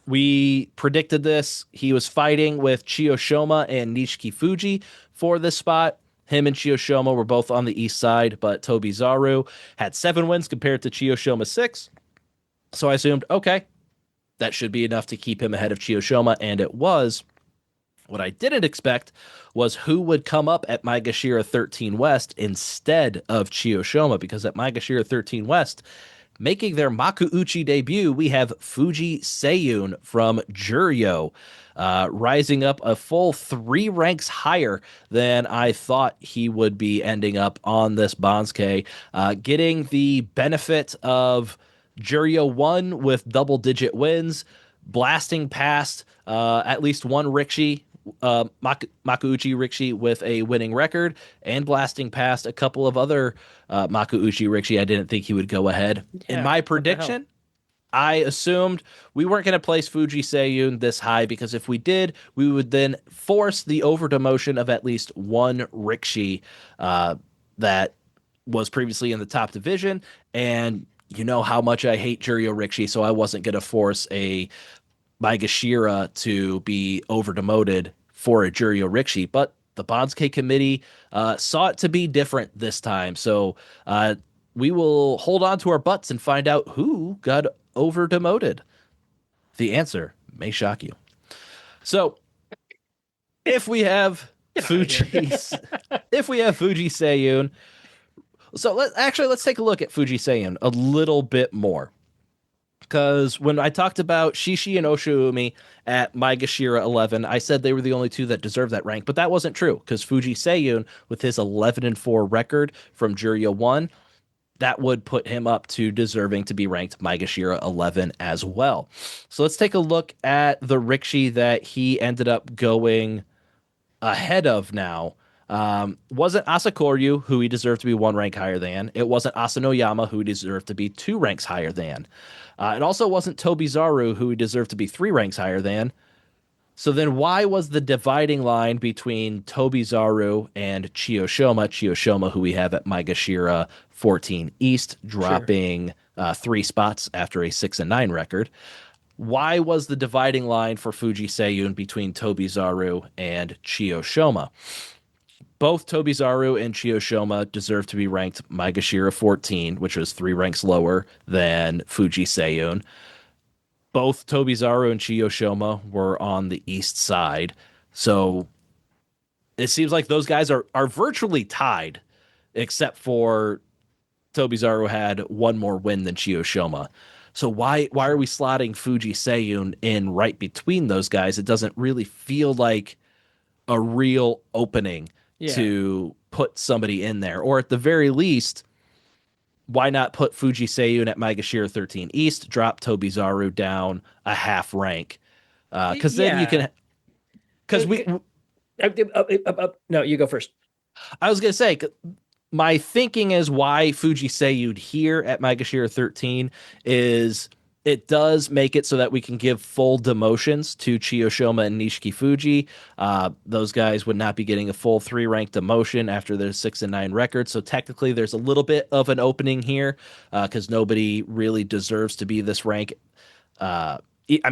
We predicted this. He was fighting with Chiyoshoma and Nishiki Fuji for this spot. Him and Chiyoshoma were both on the east side, but Tobizaru had 7 wins compared to Chiyoshoma's 6. So I assumed, okay, that should be enough to keep him ahead of Chiyoshoma, and it was. What I didn't expect was who would come up at Maegashira 13 West instead of Chiyoshoma, because at Maegashira 13 West, making their Makuuchi debut, we have Fuji Seiyun from Juryo, rising up a full 3 ranks higher than I thought he would be ending up on this Bonsuke, getting the benefit of Juryo 1 with double-digit wins, blasting past at least one Rikishi, Makuuchi Rikishi with a winning record, and blasting past a couple of other Makuuchi Rikishi. I didn't think he would go ahead. In Yeah. my What the hell? prediction, I assumed we weren't going to place Fuji Seiyun this high, because if we did, we would then force the over demotion of at least one Rikishi that was previously in the top division. And you know how much I hate Juryo Rikishi, so I wasn't going to force a Maegashira to be over demoted for a Juryo Rikishi. But the Bonsuke committee saw it to be different this time. So we will hold on to our butts and find out who got over demoted. The answer may shock you. So if we have Get out of here. If we have Fuji Seiyun, so let's take a look at Fuji Seiyun a little bit more. Because when I talked about Shishi and Oshiumi at Maegashira 11, I said they were the only two that deserved that rank, but that wasn't true. Because Fuji Seiyun, with his 11-4 record from Juryo 1, that would put him up to deserving to be ranked Maegashira 11 as well. So let's take a look at the Rikishi that he ended up going ahead of now. Wasn't Asakoryu, who he deserved to be one rank higher than. It wasn't Asanoyama, who he deserved to be two ranks higher than. It also wasn't Tobizaru, who he deserved to be three ranks higher than. So then why was the dividing line between Tobizaru and Chiyoshoma, Chiyoshoma, who we have at Maegashira 14 East, Sure. dropping 3 spots after a 6-9 record? Why was the dividing line for Fuji Seiyun between Tobizaru and Chiyoshoma? Both Tobizaru and Chiyoshoma deserve to be ranked Maegashira 14, which was 3 ranks lower than Fuji Seiyun. Both Tobizaru and Chiyoshoma were on the east side. So it seems like those guys are virtually tied, except for Tobizaru had one more win than Chiyoshoma. So why are we slotting Fuji Seiyun in right between those guys? It doesn't really feel like a real opening Yeah. to put somebody in there. Or at the very least, why not put Fuji Seiyun at Maegashira 13 East, drop Tobizaru down a half rank? Because then you Yeah. can. Because we, No, you go first. I was gonna say, my thinking is why Fuji Seiyun here at Maegashira 13 is it does make it so that we can give full demotions to Chiyoshoma and Nishiki Fuji. Those guys would not be getting a full 3 rank demotion after their 6-9 record. So technically, there's a little bit of an opening here because nobody really deserves to be this rank. I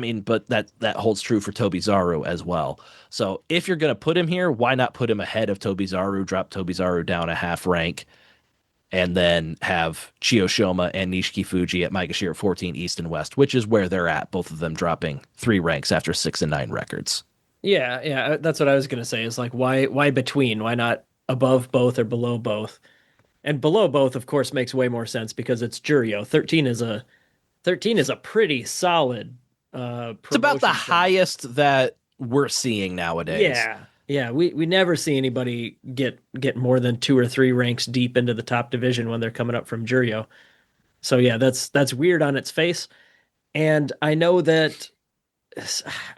mean, but that holds true for Tobizaru as well. So if you're going to put him here, why not put him ahead of Tobizaru, drop Tobizaru down a half rank, and then have Chiyoshoma and Nishiki Fuji at Maegashira 14 East and West, which is where they're at, both of them dropping 3 ranks after 6-9 records. Yeah, yeah, that's what I was gonna say. Is like why between? Why not above both or below both? And below both, of course, makes way more sense because it's Juryo. 13 is a pretty solid It's about the promotion from. highest that we're seeing nowadays. Yeah. Yeah, we never see anybody get more than 2 or 3 ranks deep into the top division when they're coming up from Juryo. So yeah, that's weird on its face. And I know that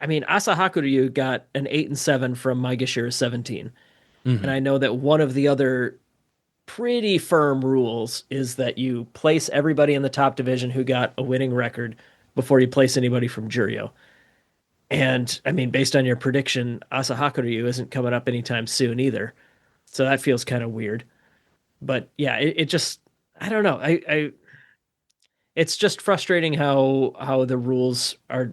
I mean Asahakuryu got an 8-7 from Maegashira 17. And Mm-hmm. I know that one of the other pretty firm rules is that you place everybody in the top division who got a winning record before you place anybody from Juryo. And I mean, based on your prediction, Asahakuryu isn't coming up anytime soon either. So that feels kind of weird. But yeah, it just I don't know. I it's just frustrating how the rules are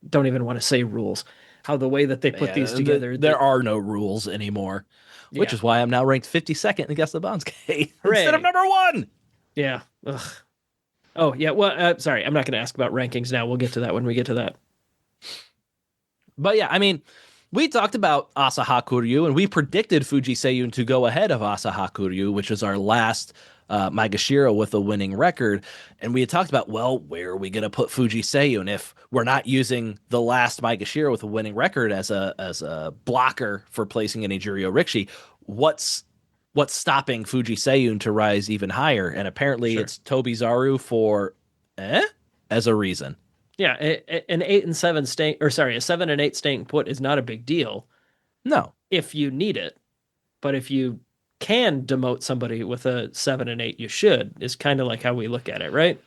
don't even want to say rules. How the way that they put these Yeah, together there that are no rules anymore, which yeah. is why I'm now ranked 52nd against the Banzuke instead of Hooray. #1. Yeah. Ugh. Oh, yeah. Well, sorry. I'm not going to ask about rankings now. We'll get to that when we get to that. But yeah, I mean, we talked about Asahakuryu and we predicted Fuji Seiyun to go ahead of Asahakuryu, which was our last Maegashira with a winning record. And we had talked about, well, where are we going to put Fuji Seiyun if we're not using the last Maegashira with a winning record as a blocker for placing any Juryo Rikishi? What's stopping Fuji Seiyun to rise even higher? And apparently Sure. it's Tobizaru for as a reason. Yeah. An 8-7 staying, or sorry, a 7-8 staying put is not a big deal No, if you need it. But if you can demote somebody with a 7-8, you should, is kind of like how we look at it, right?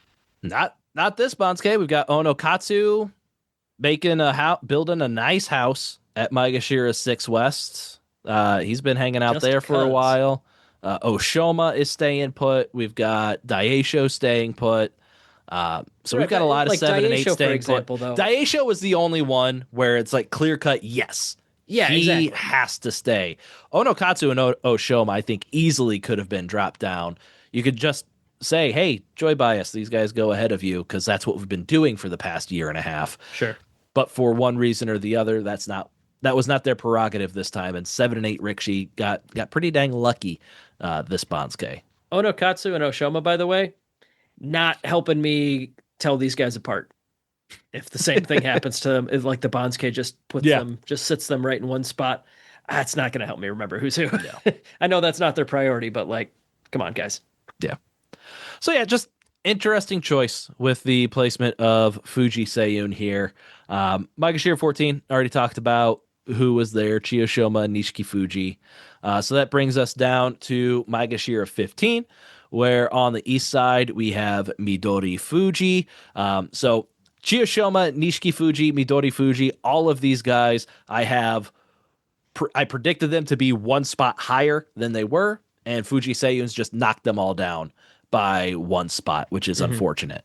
not this Bansuke. We've got Onokatsu making building a nice house at Maegashira 6 West. He's been hanging out Just there for a cuz. while. Oshoma is staying put. We've got Daisho staying put. So we've Right, got a but lot of like 7 and 8 Daisho, for staying put. example, though. Daisho was the only one where it's like clear cut. Yes, Yeah, he exactly. has to stay. Onokatsu and Oshoma, I think, easily could have been dropped down. You could just say, hey, joy bias, these guys go ahead of you because that's what we've been doing for the past year and a half. Sure. But for one reason or the other, that was not their prerogative this time. And 7 and 8 Rikishi got pretty dang lucky this Banzuke. Onokatsu and Oshoma, by the way, not helping me tell these guys apart. If the same thing happens to them, if like the Banzuke Yeah. just sits them right in one spot, that's not going to help me remember who's who. Yeah. I know that's not their priority, but like, come on, guys. Yeah. So yeah, just interesting choice with the placement of Fuji Seiyun here. Maegashira 14 already talked about who was there, Chiyoshima and Nishiki Fuji. So that brings us down to Maegashira 15, where on the east side we have Midori Fuji. So Chiyoshima, Nishiki Fuji, Midori Fuji, all of these guys I predicted them to be one spot higher than they were, and Fuji Seiyun's just knocked them all down by one spot, which is Mm-hmm. unfortunate.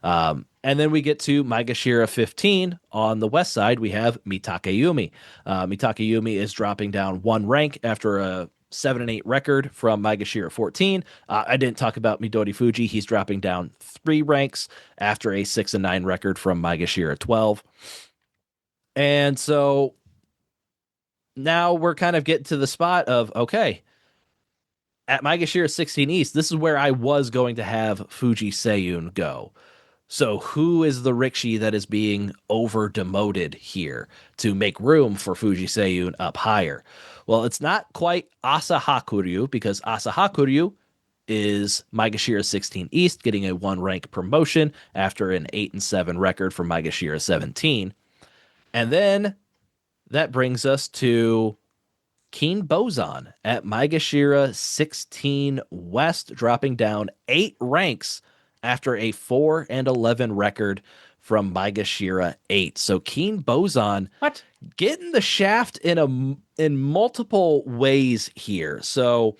And then we get to Maegashira 15. On the west side, we have Mitakeyumi. Mitakeyumi is dropping down one rank after a 7 and 8 record from Maegashira 14. I didn't talk about Midori Fuji. He's dropping down 3 ranks after a 6 and 9 record from Maegashira 12. And so now we're kind of getting to the spot of, okay, at Maegashira 16 East, this is where I was going to have Fuji Seiyun go. So who is the Rikishi that is being over demoted here to make room for Fuji Seiyun up higher? Well, it's not quite Asahakuryu because Asahakuryu is Maegashira 16 East getting a 1 rank promotion after an 8 and 7 record from Maegashira 17. And then that brings us to Keen Bozan at Maegashira 16 West, dropping down 8 ranks after a 4 and 11 record from Maegashira 8. So Keen Bozan What? getting the shaft in multiple ways here. So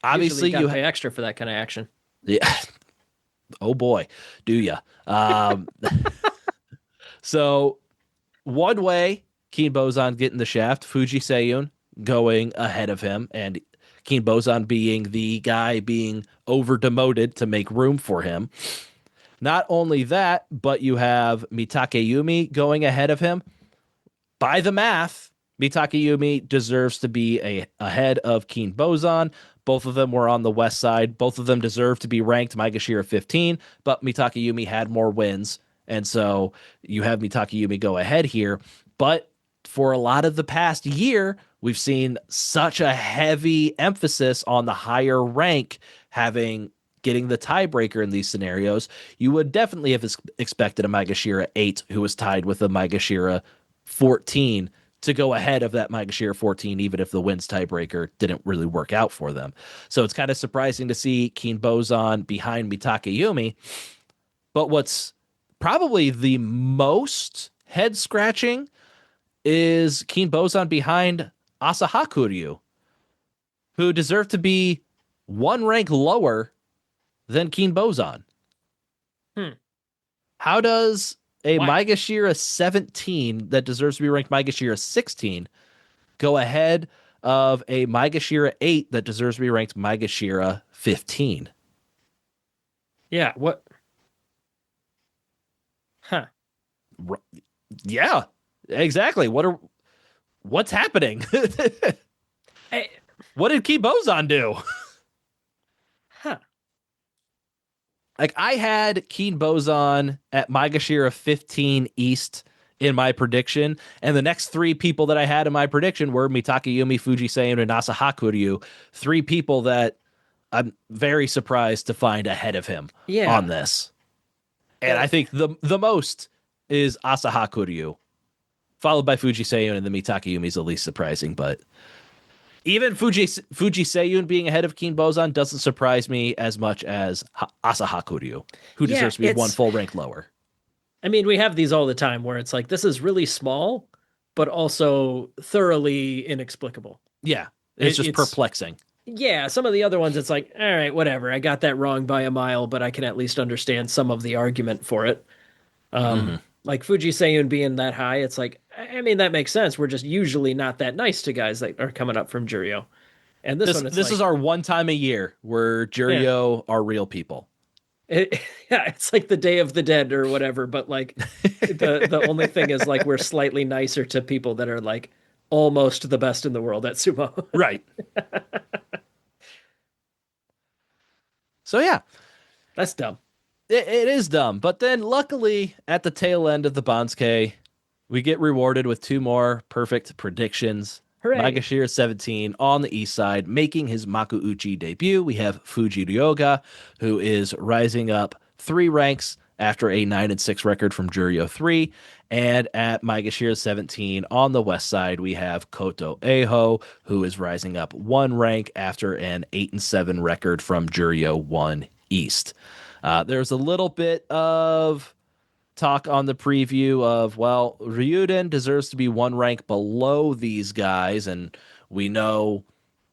Usually, obviously got to you pay extra for that kind of action. yeah, oh boy, do ya. So one way, Keen Bozan getting the shaft, Fuji Seiyun going ahead of him, and Keen Bozan being the guy being over demoted to make room for him. Not only that, but you have Mitakeyumi going ahead of him. By the math, Mitakeyumi deserves to be ahead of Keen Bozan. Both of them were on the west side. Both of them deserve to be ranked Maegashira 15, but Mitakeyumi had more wins. And so you have Mitakeyumi go ahead here. But for a lot of the past year, we've seen such a heavy emphasis on the higher rank getting the tiebreaker in these scenarios. You would definitely have expected a Maegashira 8 who was tied with a Maegashira 14 to go ahead of that Maegashira 14, even if the wins tiebreaker didn't really work out for them. So it's kind of surprising to see Keen Bozan behind Mitakeyumi. But what's probably the most head scratching is Keen Bozan behind Asahakuryu, who deserved to be 1 rank lower than Keen Bozan. Hmm. How does a Why? Maegashira 17 that deserves to be ranked Maegashira 16 go ahead of a Maegashira 8 that deserves to be ranked Maegashira 15? Yeah. What? Huh. Yeah, exactly. What's happening? I, What did Keen Bozan do? huh. Like I had Keen Bozan at Maegashira 15 East in my prediction, and the next 3 people that I had in my prediction were Mitakeyumi, Fuji Seiyun, and Asahakuryu. 3 people that I'm very surprised to find ahead of him on Yeah. this. And I Uh, think the most is Asahakuryu, followed by Fuji Seiyun, and the Mitakeyumi is the least surprising. But even Fuji Seiyun being ahead of Keen Bozan doesn't surprise me as much as Asahakuryu, who yeah. deserves to be one full rank lower. I mean, we have these all the time where it's like, this is really small, but also thoroughly inexplicable. Yeah, it's just It's, perplexing. yeah, some of the other ones, it's like, all right, whatever. I got that wrong by a mile, but I can at least understand some of the argument for it. Mm-hmm. Like Fuji Seiyun being that high, it's like, I mean, that makes sense. We're just usually not that nice to guys that are coming up from Juryo. And this This one, it's this is like, our one time a year where yeah, Juryo are real people. yeah, it's like the Day of the Dead or whatever. But like, the only thing is like we're slightly nicer to people that are like almost the best in the world at sumo. Right. So yeah, That's dumb. it is dumb. But then luckily at the tail end of the Banzuke, we get rewarded with two more perfect predictions. Hooray! Maegashira 17 on the east side, making his Makuuchi debut. We have Fuji Ryoga, who is rising up 3 ranks after a 9-6 record from Juryo 3. And at Maegashira 17 on the west side, we have Koto Eho, who is rising up 1 rank after an 8-7 record from Juryo 1 East. There's a little bit of talk on the preview of, well, Ryuden deserves to be 1 rank below these guys, and we know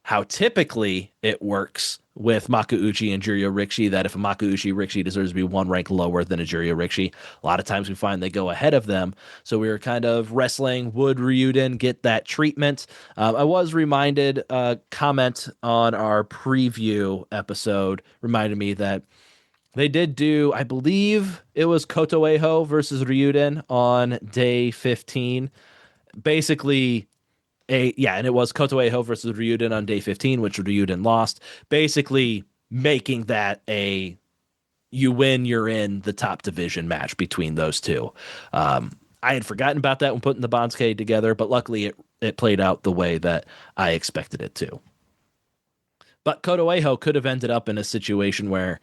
how typically it works with Makuuchi and Juryo Rikshi, that if a Makuuchi Rikshi deserves to be 1 rank lower than a Juryo Rikshi, a lot of times we find they go ahead of them. So we were kind of wrestling, would Ryuden get that treatment? I was reminded, a comment on our preview episode reminded me that they did do, I believe it was Kotoeho versus Ryuden on day 15. Basically, and it was Kotoeho versus Ryuden on day 15, which Ryuden lost. Basically, making that a you win, you're in the top division match between those two. I had forgotten about that when putting the Banzuke together, but luckily it played out the way that I expected it to. But Kotoeho could have ended up in a situation where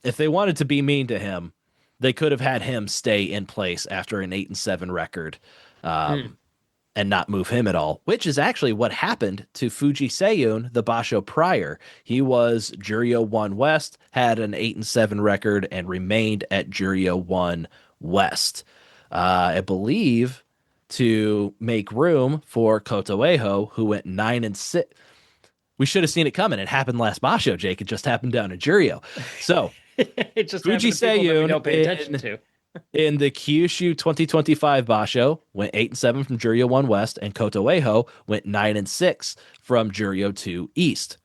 if they wanted to be mean to him, they could have had him stay in place after an 8-7 record, Mm. and not move him at all, which is actually what happened to Fuji Seiyun, the Basho prior. He was Juryo 1 West, had an 8-7 record, and remained at Juryo 1 West. I believe to make room for Kotoeho, who went 9-6. We should have seen it coming. It happened last Basho, Jake. It just happened down at Juryo. So It just Fuji happened to people that we Seiyun don't pay attention to. in the Kyushu 2025 Basho went 8-7 from Juryo 1 West, and Kotoeho went 9-6 from Juryo 2 East.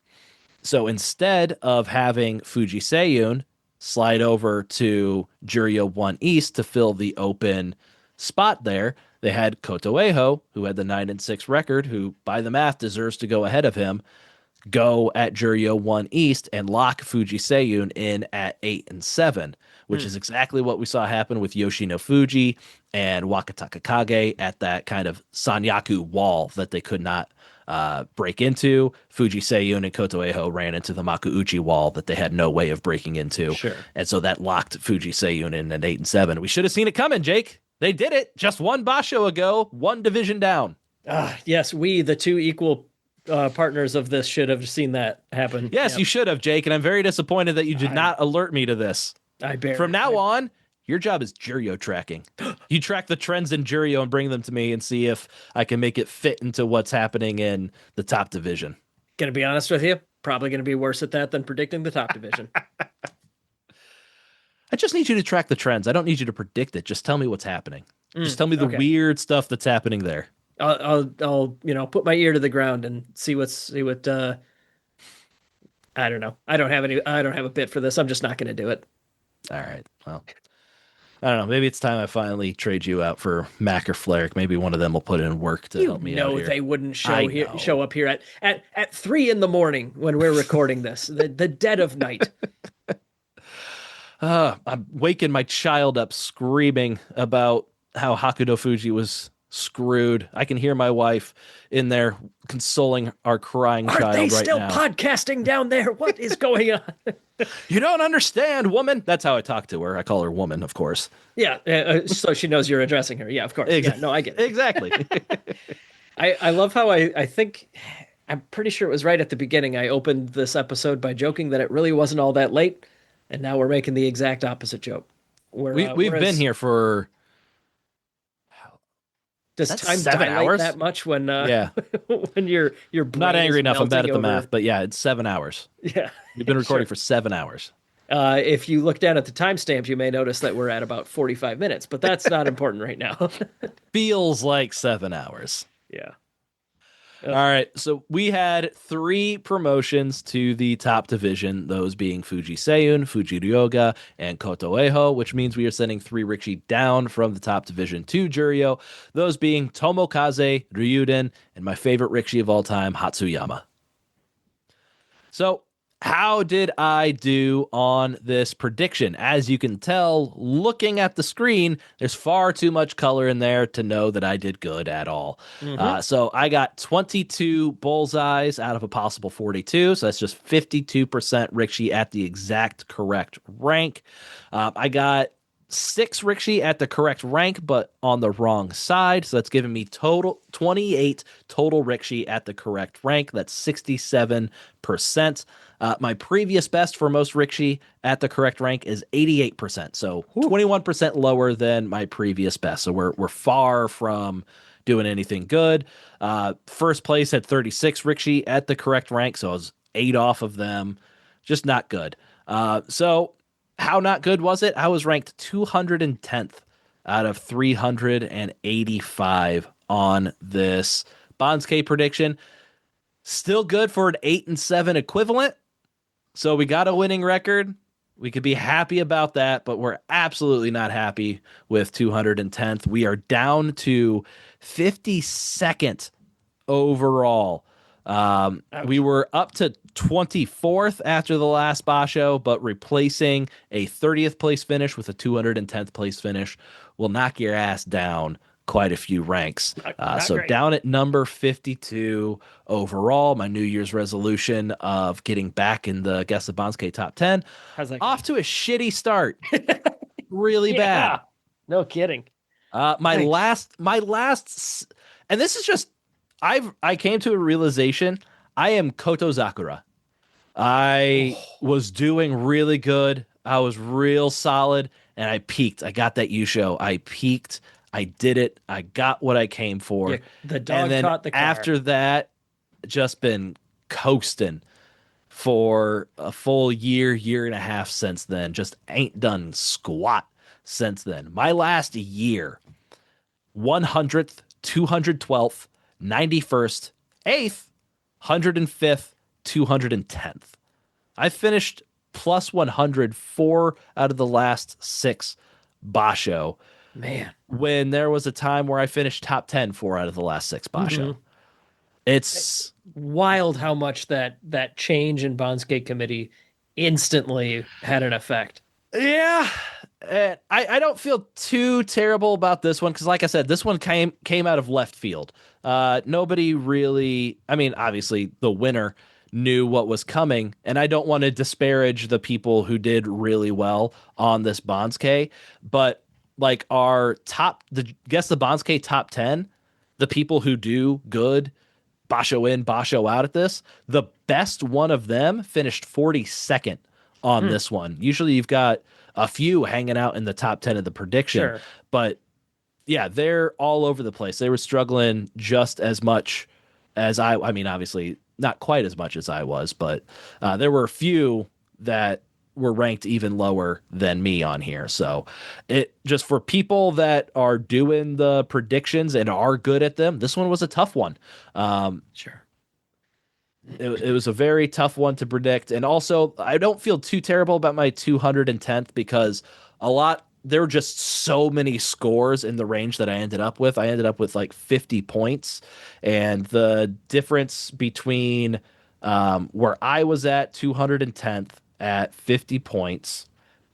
So instead of having Fuji Seiyun slide over to Juryo 1 East to fill the open spot there, they had Kotoeho, who had the 9-6 record, who by the math deserves to go ahead of him, go at Juryo 1 East and lock Fuji Seiyun in at 8-7, which Hmm. is exactly what we saw happen with Yoshino Fuji and Wakataka Kage at that kind of Sanyaku wall that they could not break into. Fuji Seiyun and Kotoeho ran into the Makuuchi wall that they had no way of breaking into. Sure. And so that locked Fuji Seiyun in at 8-7. We should have seen it coming, Jake. They did it just one Basho ago, one division down. Yes, we, the two equal partners of this, should have seen that happen. Yes, Yep. you should have, Jake, and I'm very disappointed that you did I, not alert me to this. I bear. From now on, your job is Juryo tracking. You track the trends in Juryo and bring them to me and see if I can make it fit into what's happening in the top division. Gonna be honest with you, probably gonna be worse at that than predicting the top division. I just need you to track the trends. I don't need you to predict it. Just tell me what's happening. Just tell me the Okay. weird stuff that's happening there. I'll put my ear to the ground and see what I don't know. I don't have a bit for this. I'm just not gonna do it. All right. Well, I don't know. Maybe it's time I finally trade you out for Mac or Flarek. Maybe one of them will put in work to help me out here. They wouldn't I know. show up here at 3 in the morning when we're recording this, the dead of night. I'm waking my child up screaming about how Hakudo Fuji was screwed. I can hear my wife in there consoling our crying Aren't child they right still now. podcasting down there? What is going on? You don't understand, woman. That's how I talk to her. I call her woman, of course. Yeah, so she knows you're addressing her. Yeah, of course. Yeah, no, I get it. Exactly. I love how I think I'm pretty sure it was right at the beginning. I opened this episode by joking that it really wasn't all that late, and now we're making the exact opposite joke. We've been here for Does that's time 7 dilate hours? that much when Yeah. when your I'm brain not angry is enough. I'm bad melting at the over- math, but yeah, it's 7 hours. Yeah, We've been recording sure. for 7 hours. If you look down at the timestamp, you may notice that we're at about 45 minutes, but that's not important right now. Feels like 7 hours. Yeah. All right. So we had three promotions to the top division, those being Fuji Seiyun, Fuji Ryoga, and Koto Eiho, which means we are sending three Rikshi down from the top division to Juryo, those being Tomokaze, Ryuden, and my favorite Rikshi of all time, Hatsuyama. So, how did I do on this prediction? As you can tell, looking at the screen, there's far too much color in there to know that I did good at all. Hmm. So, I got 22 bullseyes out of a possible 42. So, that's just 52% Rikshi at the exact correct rank. I got six Rikshi at the correct rank, but on the wrong side. So that's giving me total 28 total Rikshi at the correct rank. That's 67%. My previous best for most Rikshi at the correct rank is 88%. So Whew. 21% lower than my previous best. So we're far from doing anything good. First place had 36 Rikshi at the correct rank. So I was 8 off of them. Just not good. So how not good was it? I was ranked 210th out of 385 on this Banzuke prediction. Still good for an 8-7 equivalent. So we got a winning record. We could be happy about that, but we're absolutely not happy with 210th. We are down to 52nd overall. We Ouch. were up to 24th after the last Basho, but replacing a 30th place finish with a 210th place finish will knock your ass down quite a few ranks. Not So great. down at number 52 overall, my New Year's resolution of getting back in the Guess the Bansuke top 10, How's that off going? to a shitty start. Really bad. Yeah. No kidding. My Yikes. last, and this is just, I came to a realization. I am Koto Zakura. I Oh, was doing really good. I was real solid, and I peaked. I got that Yusho. I peaked. I did it. I got what I came yeah. for, The and dog then caught the car. after that, just been coasting for a full year, year and a half since then. Just ain't done squat since then. My last year 100th, 212th, 91st, 8th, 105th, 210th. I finished plus 104 out of the last six Basho Man. when there was a time where I finished top 10 four out of the last six Basho. Hmm. It's Wild how much that change in Bonskate committee instantly had an effect. Yeah, I don't feel too terrible about this one because, like I said, this one came out of left field. Nobody really. I mean, obviously, the winner knew what was coming, and I don't want to disparage the people who did really well on this Bonds-K, but like our top, the guess the Bonds-K top 10, the people who do good Basho in, Basho out at this. The best one of them finished 42nd on Hmm. this one. Usually you've got a few hanging out in the top 10 of the prediction, Sure. but yeah, they're all over the place. They were struggling just as much as I mean, obviously not quite as much as I was, but there were a few that were ranked even lower than me on here. So it just for people that are doing the predictions and are good at them, this one was a tough one. Sure. It was a very tough one to predict. And also, I don't feel too terrible about my 210th because there were just so many scores in the range that I ended up with. I ended up with like 50 points. And the difference between where I was at 210th at 50 points,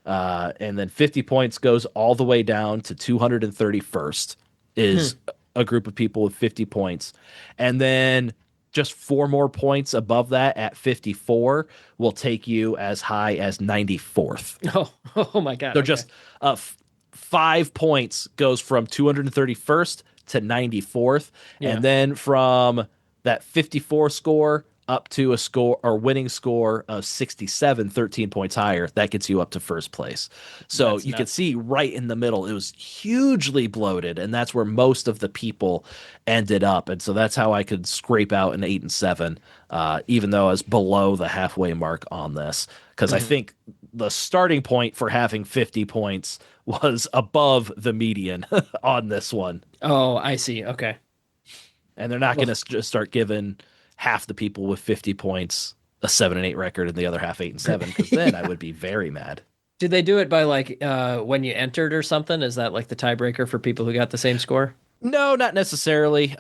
and then 50 points goes all the way down to 231st Hmm. is a group of people with 50 points. And then just four more points above that at 54 will take you as high as 94th. Oh, oh my God. So Okay. just 5 points goes from 231st to 94th. Yeah. And then from that 54 score up to a score or winning score of 67, 13 points higher, that gets you up to first place. So That's you can nuts. see right in the middle, it was hugely bloated. And that's where most of the people ended up. And so that's how I could scrape out an 8-7, even though I was below the halfway mark on this. Because I Hmm. think the starting point for having 50 points was above the median on this one. Oh, I see. Okay. And they're not going Well, to just start giving half the people with 50 points a 7-8 record and the other half 8-7, because then I yeah. would be very mad. Did they do it by like when you entered or something? Is that like the tiebreaker for people who got the same score? No, not necessarily.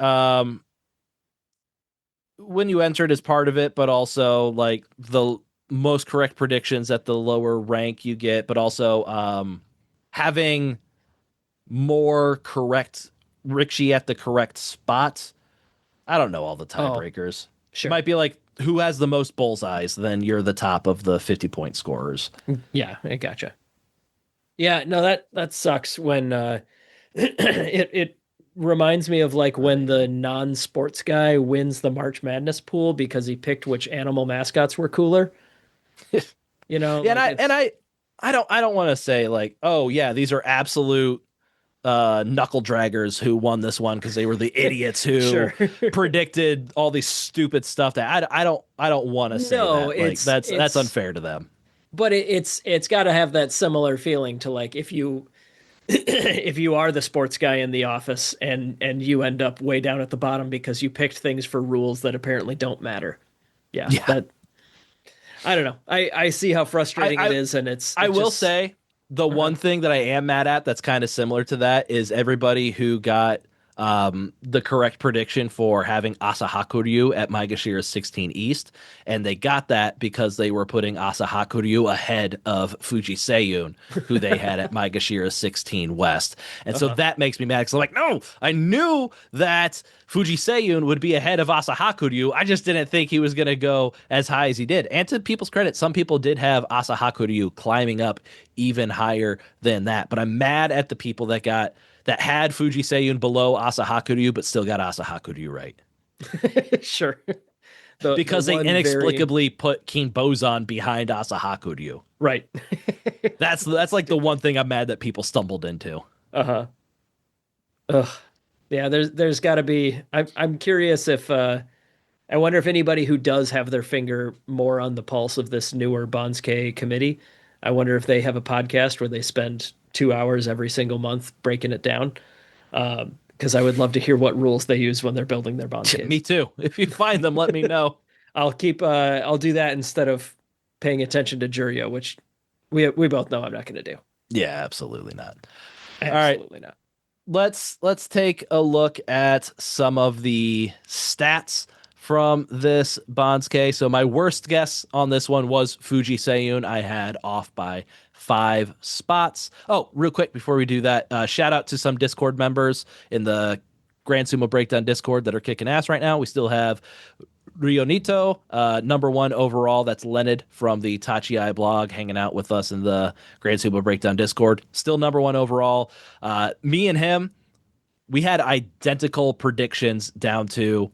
When you entered is part of it, but also like the most correct predictions at the lower rank you get, but also having more correct Rixie at the correct spot. I don't know all the Oh, tiebreakers. It sure. might be like who has the most bullseyes, then you're the top of the 50-point scorers. Yeah, I gotcha. Yeah, no, that sucks when it reminds me of like when the non-sports guy wins the March Madness pool because he picked which animal mascots were cooler. You know, Yeah, and like I and it's I I don't want to say like, oh yeah, these are absolute knuckle draggers who won this one because they were the idiots who sure. predicted all these stupid stuff that I don't want to say No, that. Like that's it's unfair to them. but it's got to have that similar feeling to like if you if you are the sports guy in the office and you end up way down at the bottom because you picked things for rules that apparently don't matter. Yeah, Yeah. that I don't know. I see how I frustrating it I, is, and I it will just say the uh one thing that I am mad at that's kind of similar to that is everybody who got the correct prediction for having Asahakuryu at Maegashira 16 East, and they got that because they were putting Asahakuryu ahead of Fuji Seiyun, who they had at Maegashira 16 West. And so uh that makes me mad because I'm like, no, I knew that Fuji Seiyun would be ahead of Asahakuryu. I just didn't think he was going to go as high as he did. And to people's credit, some people did have Asahakuryu climbing up even higher than that. But I'm mad at the people that had Fuji Seiyun below Asahakuryu, but still got Asahakuryu right. sure. The Because they one very inexplicably put King Bozan behind Asahakuryu. right. That's like the one thing I'm mad that people stumbled into. Uh-huh. Ugh. Yeah, there's got to be I'm curious if I wonder if anybody who does have their finger more on the pulse of this newer Banzuke committee, I wonder if they have a podcast where they spend 2 hours every single month breaking it down. Because I would love to hear what rules they use when they're building their Me Banzukes. too. If you find them, let me know. I'll do that instead of paying attention to Jurio, which we both know I'm not going to do. Yeah, absolutely not. All right. Absolutely not. Let's take a look at some of the stats from this Bonsuke. So my worst guess on this one was Fuji Seiyun. I had off by 5 spots. Oh, real quick before we do that, shout out to some Discord members in the Grand Sumo Breakdown Discord that are kicking ass right now. We still have Rionito, #1 overall. That's Leonid from the Tachi blog, hanging out with us in the Grand Sumo Breakdown Discord. Still #1 overall. Me and him, we had identical predictions down to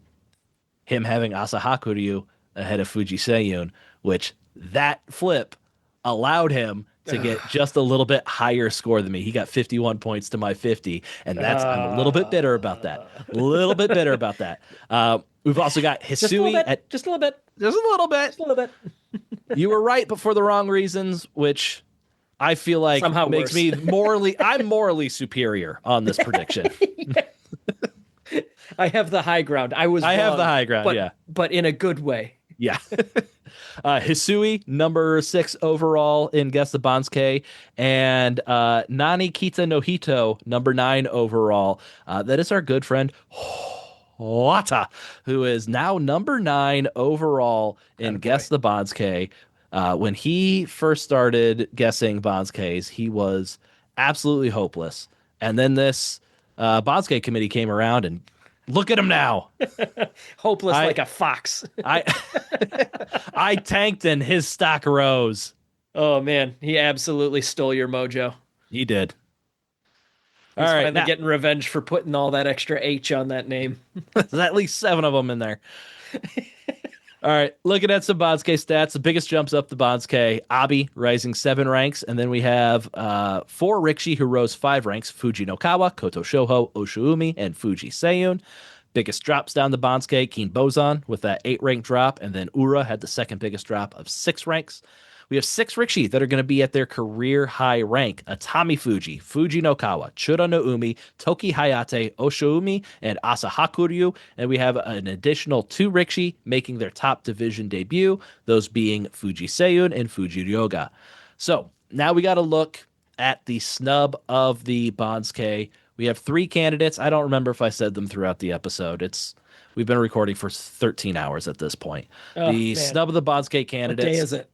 him having Asahakuryu ahead of Fuji Seiyun, which that flip allowed him to get just a little bit higher score than me. He got 51 points to my 50, and I'm a little bit bitter about that. A little bit bitter about that. We've also got Just a little Hisui bit. at Just a little bit. just a little bit. Just a little bit. You were right, but for the wrong reasons, which I feel like Somehow makes worse. me I'm morally superior on this prediction. I have the high ground. I was I have the wrong, high ground, yeah. but in a good way. Yeah. Hisui, #6 overall in Guess the Bansuke, and Nani Kita no Hito, #9 overall. That is our good friend Wata, who is now #9 overall in Attaboy. Guess the Bansuke. When he first started guessing Bansukes, he was absolutely hopeless. And then this Bansuke committee came around, and look at him now. Hopeless I like a fox. I I tanked and his stock rose. Oh man, he absolutely stole your mojo. He did. All He's right, finally now getting revenge for putting all that extra H on that name. there's at least 7 of them in there. All right, looking at some Bonsuke stats, the biggest jumps up the Bonsuke. Abi rising 7 ranks, and then we have 4 Rixi who rose 5 ranks: Fuji no Kawa, Koto Shoho, Oshuumi, and Fuji Seiyun. Biggest drops down the Bonsuke, Keen Bozan with that 8 rank drop, and then Ura had the second biggest drop of 6 ranks. We have 6 Rikishi that are going to be at their career high rank: Atami Fuji, Fuji no Kawa, Chura no Umi, Toki Hayate, Oshoumi, and Asahakuryu. And we have an additional 2 Rikishi making their top division debut, those being Fuji Seiyun and Fuji Ryoga. So now we got to look at the snub of the Banzuke. We have 3 candidates. I don't remember if I said them throughout the episode. We've been recording for 13 hours at this point. Oh The man, snub of the Banzuke what day candidates. is it?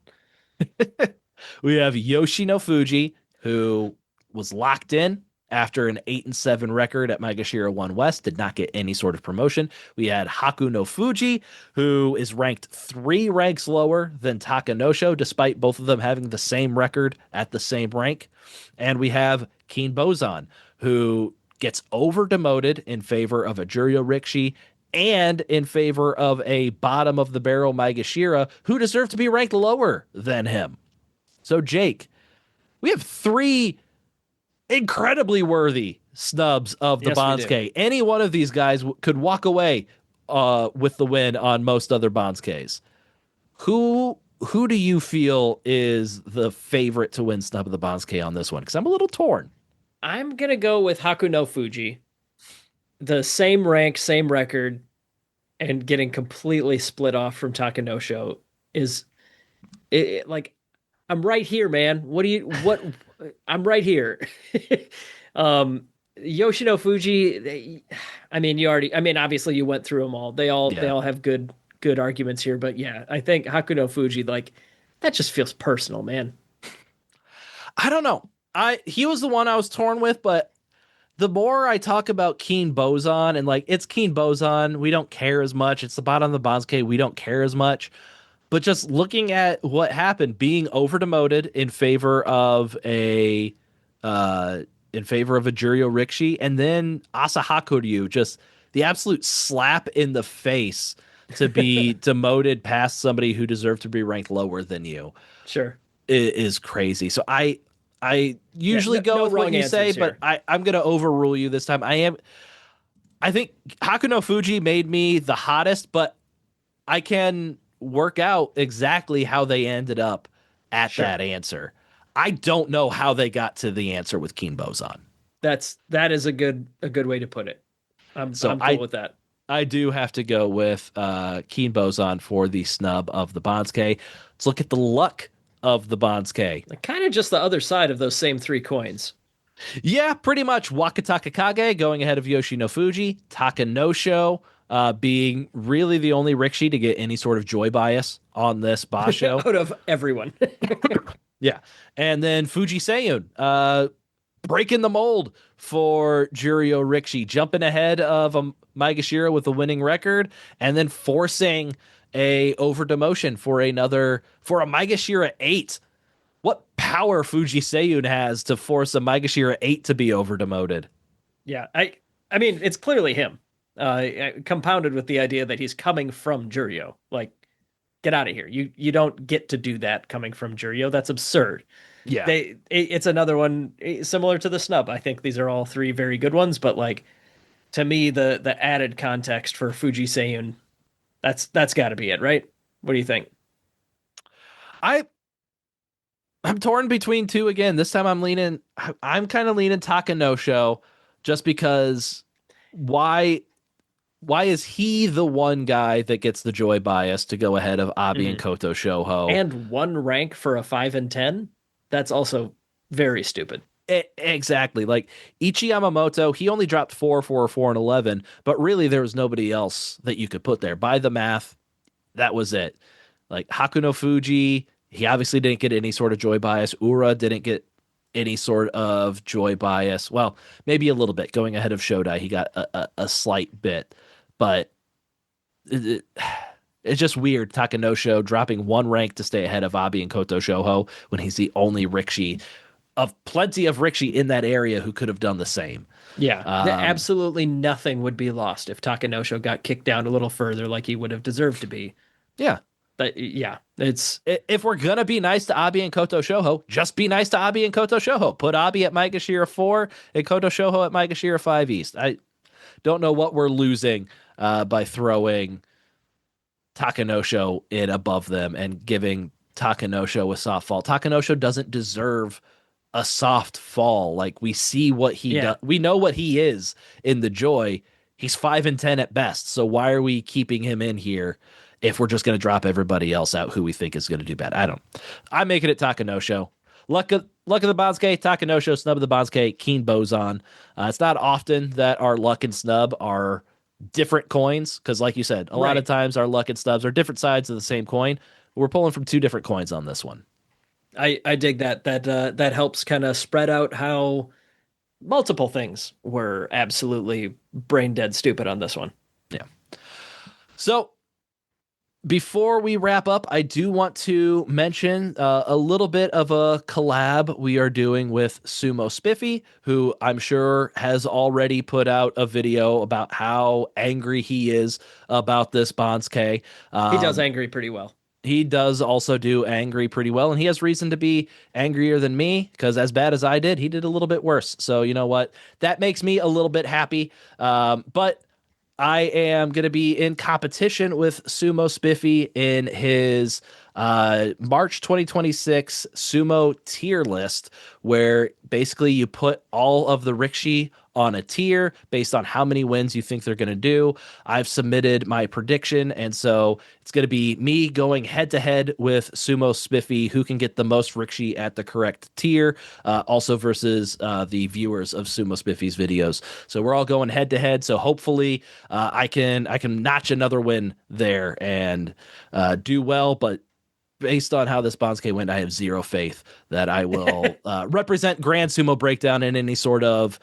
We have Yoshino Fuji, who was locked in after an 8-7 record at Maegashira 1 West, did not get any sort of promotion. We had Haku no Fuji, who is ranked 3 ranks lower than Takanosho, despite both of them having the same record at the same rank. And we have Keen Bozan, who gets over demoted in favor of a Juryo Rikishi and in favor of a bottom of the barrel Maegashira, who deserve to be ranked lower than him. So, Jake, we have 3 incredibly worthy snubs of the Yes, we do. Banzuke. Any one of these guys could walk away with the win on most other Banzukes. Who do you feel is the favorite to win snub of the Banzuke on this one? Because I'm a little torn. I'm gonna go with Haku no Fuji. The same rank, same record, and getting completely split off from Takanosho is like I'm right here, man. What I'm right here. um Yoshino Fuji, I mean obviously you went through them all. They Yeah. all have good arguments here, but yeah, I think Hakuno Fuji, like, that just feels personal, man. I don't know. He was the one I was torn with, but the more I talk about Keen Boson and like it's Keen Boson, we don't care as much. It's the bottom of the Banzuke, we don't care as much. But just looking at what happened, being over demoted uh in favor of a Juryo Rikishi, and then Asahakuryu, just the absolute slap in the face to be demoted past somebody who deserved to be ranked lower than you Sure. is crazy. So I Yeah, usually no, go no with what wrong you say, answers but here. I'm gonna overrule you this time. I think Hakuno Fuji made me the hottest, but I can work out exactly how they ended up at Sure. that answer. I don't know how they got to the answer with Keen Boson. That is a good way to put it. So I'm cool with that. I do have to go with Keen Boson for the snub of the Banzuke. Let's look at the luck of the Banzuke. Like, kind of just the other side of those same 3 coins. Yeah, pretty much Wakataka Kage going ahead of Yoshino Fuji, Takanosho being really the only Rikishi to get any sort of joy bias on this Basho. Out of everyone. Yeah. And then Fuji Seiyun, breaking the mold for Juryo Rikishi, jumping ahead of Maegashira with a winning record, and then forcing a over demotion for a Maegashira 8. What power Fuji Seiyun has to force a Maegashira 8 to be over demoted. Yeah, I mean, it's clearly him. Compounded with the idea that he's coming from Juryo. Like, get out of here. You don't get to do that coming from Juryo. That's absurd. Yeah. It's another one similar to the snub. I think these are all 3 very good ones, but like, to me, the added context for Fuji Seiyun, that's got to be it, right? What do you think? I I'm torn between 2 again. This time I'm kind of leaning Takanosho just because why why is he the one guy that gets the joy bias to go ahead of Abi and Mhm. Koto Shoho? And 1 rank for a 5 and 10. That's also very stupid. Exactly. Like Ichi Yamamoto, he only dropped 4, 4, 4, and 11, but really there was nobody else that you could put there. By the math, that was it. Like Hakuno Fuji, he obviously didn't get any sort of joy bias. Ura didn't get any sort of joy bias. Well, maybe a little bit. Going ahead of Shodai, he got a slight bit, but it, it's just weird. Takanosho dropping 1 rank to stay ahead of Abi and Koto Shoho when he's the only Rikishi of plenty of Rikishi in that area who could have done the same. Yeah, Um, absolutely nothing would be lost if Takanosho got kicked down a little further like he would have deserved to be. yeah. But yeah, it's If we're gonna be nice to Abi and Koto Shoho, just be nice to Abi and Koto Shoho. Put Abi at Maegashira 4 and Koto Shoho at Maegashira 5 East. I don't know what we're losing by throwing Takanosho in above them and giving Takanosho with soft fall. Takanosho doesn't deserve a soft fall. Like we see what he Yeah. does. We know what he is in the Joy. He's 5-10 at best. So why are we keeping him in here if we're just going to drop everybody else out who we think is going to do bad? I don't. I'm making it Takanosho. Luck of the Banzuke, Takanosho, snub of the Banzuke, Keen Boson. It's not often that our luck and snub are different coins because, like you said, a lot of Right. times our luck and snubs are different sides of the same coin. We're pulling from two different coins on this one. I dig that. That helps kind of spread out how multiple things were absolutely brain dead stupid on this one. Yeah. So before we wrap up, I do want to mention a little bit of a collab we are doing with Sumo Spiffy, who I'm sure has already put out a video about how angry he is about this Bonds-K. He does angry pretty well. He does also do angry pretty well, and he has reason to be angrier than me because as bad as I did, he did a little bit worse. So you know what? That makes me a little bit happy. But I am going to be in competition with Sumo Spiffy in his March 2026 Sumo tier list, where basically you put all of the Rikshi on a tier based on how many wins you think they're going to do. I've submitted my prediction, and so it's going to be me going head to head with Sumo Spiffy, who can get the most Rikshi at the correct tier, also versus the viewers of Sumo Spiffy's videos. So we're all going head to head. So hopefully I can notch another win there and do well, but based on how this Bonsuke went, I have zero faith that I will represent Grand Sumo Breakdown in any sort of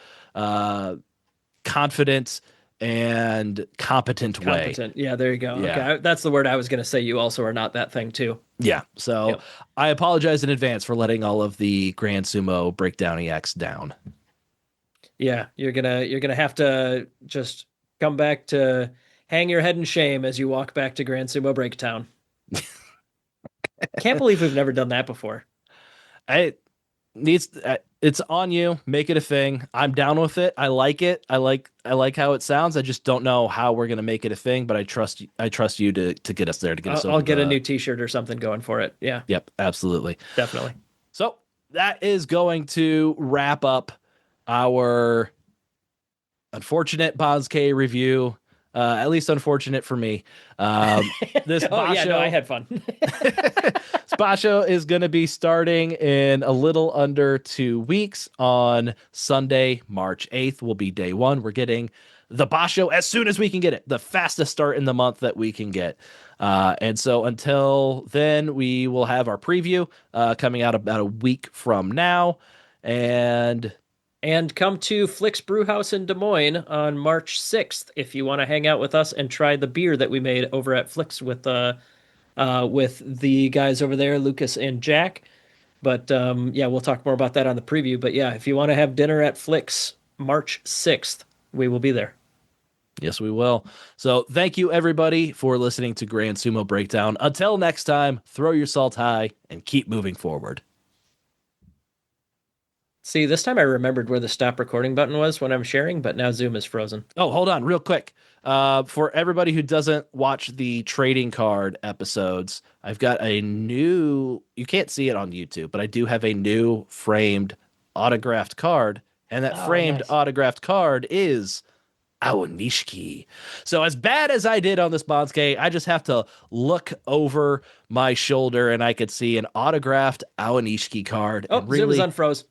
confident and competent way. Competent. Yeah, there you go. Yeah. Okay, that's the word I was going to say. You also are not that thing too. Yeah. So Yep. I apologize in advance for letting all of the Grand Sumo Breakdown EX down. Yeah, you're gonna have to just come back to hang your head in shame as you walk back to Grand Sumo Breaktown. Can't believe we've never done that before. I needs it's on you. Make it a thing. I'm down with it. I like it. I like how it sounds. I just don't know how we're gonna make it a thing, but I trust you to get us there to get us over. I'll get a new T-shirt or something going for it. Yeah, Yep, absolutely. definitely. So that is going to wrap up our unfortunate Bonds-K review. At least unfortunate for me. This Oh yeah, no, I Basho, had fun. this Basho is going to be starting in a little under 2 weeks on Sunday, March 8th. Will be day one. We're getting the Basho as soon as we can get it, the fastest start in the month that we can get. And so until then, we will have our preview coming out about a week from now. And come to Flick's Brewhouse in Des Moines on March 6th if you want to hang out with us and try the beer that we made over at Flick's with the guys over there, Lucas and Jack. But yeah, we'll talk more about that on the preview. But yeah, if you want to have dinner at Flick's March 6th, we will be there. Yes, we will. So thank you, everybody, for listening to Grand Sumo Breakdown. Until next time, throw your salt high and keep moving forward. See, this time I remembered where the stop recording button was when I'm sharing, but now Zoom is frozen. Oh, hold on, real quick. For everybody who doesn't watch the trading card episodes, I've got a new, you can't see it on YouTube, but I do have a new framed autographed card. And that framed nice. autographed card is Aonishiki. So as bad as I did on this Bonsuke, I just have to look over my shoulder and I could see an autographed Aonishiki card. Oh, and Zoom is really, unfroze.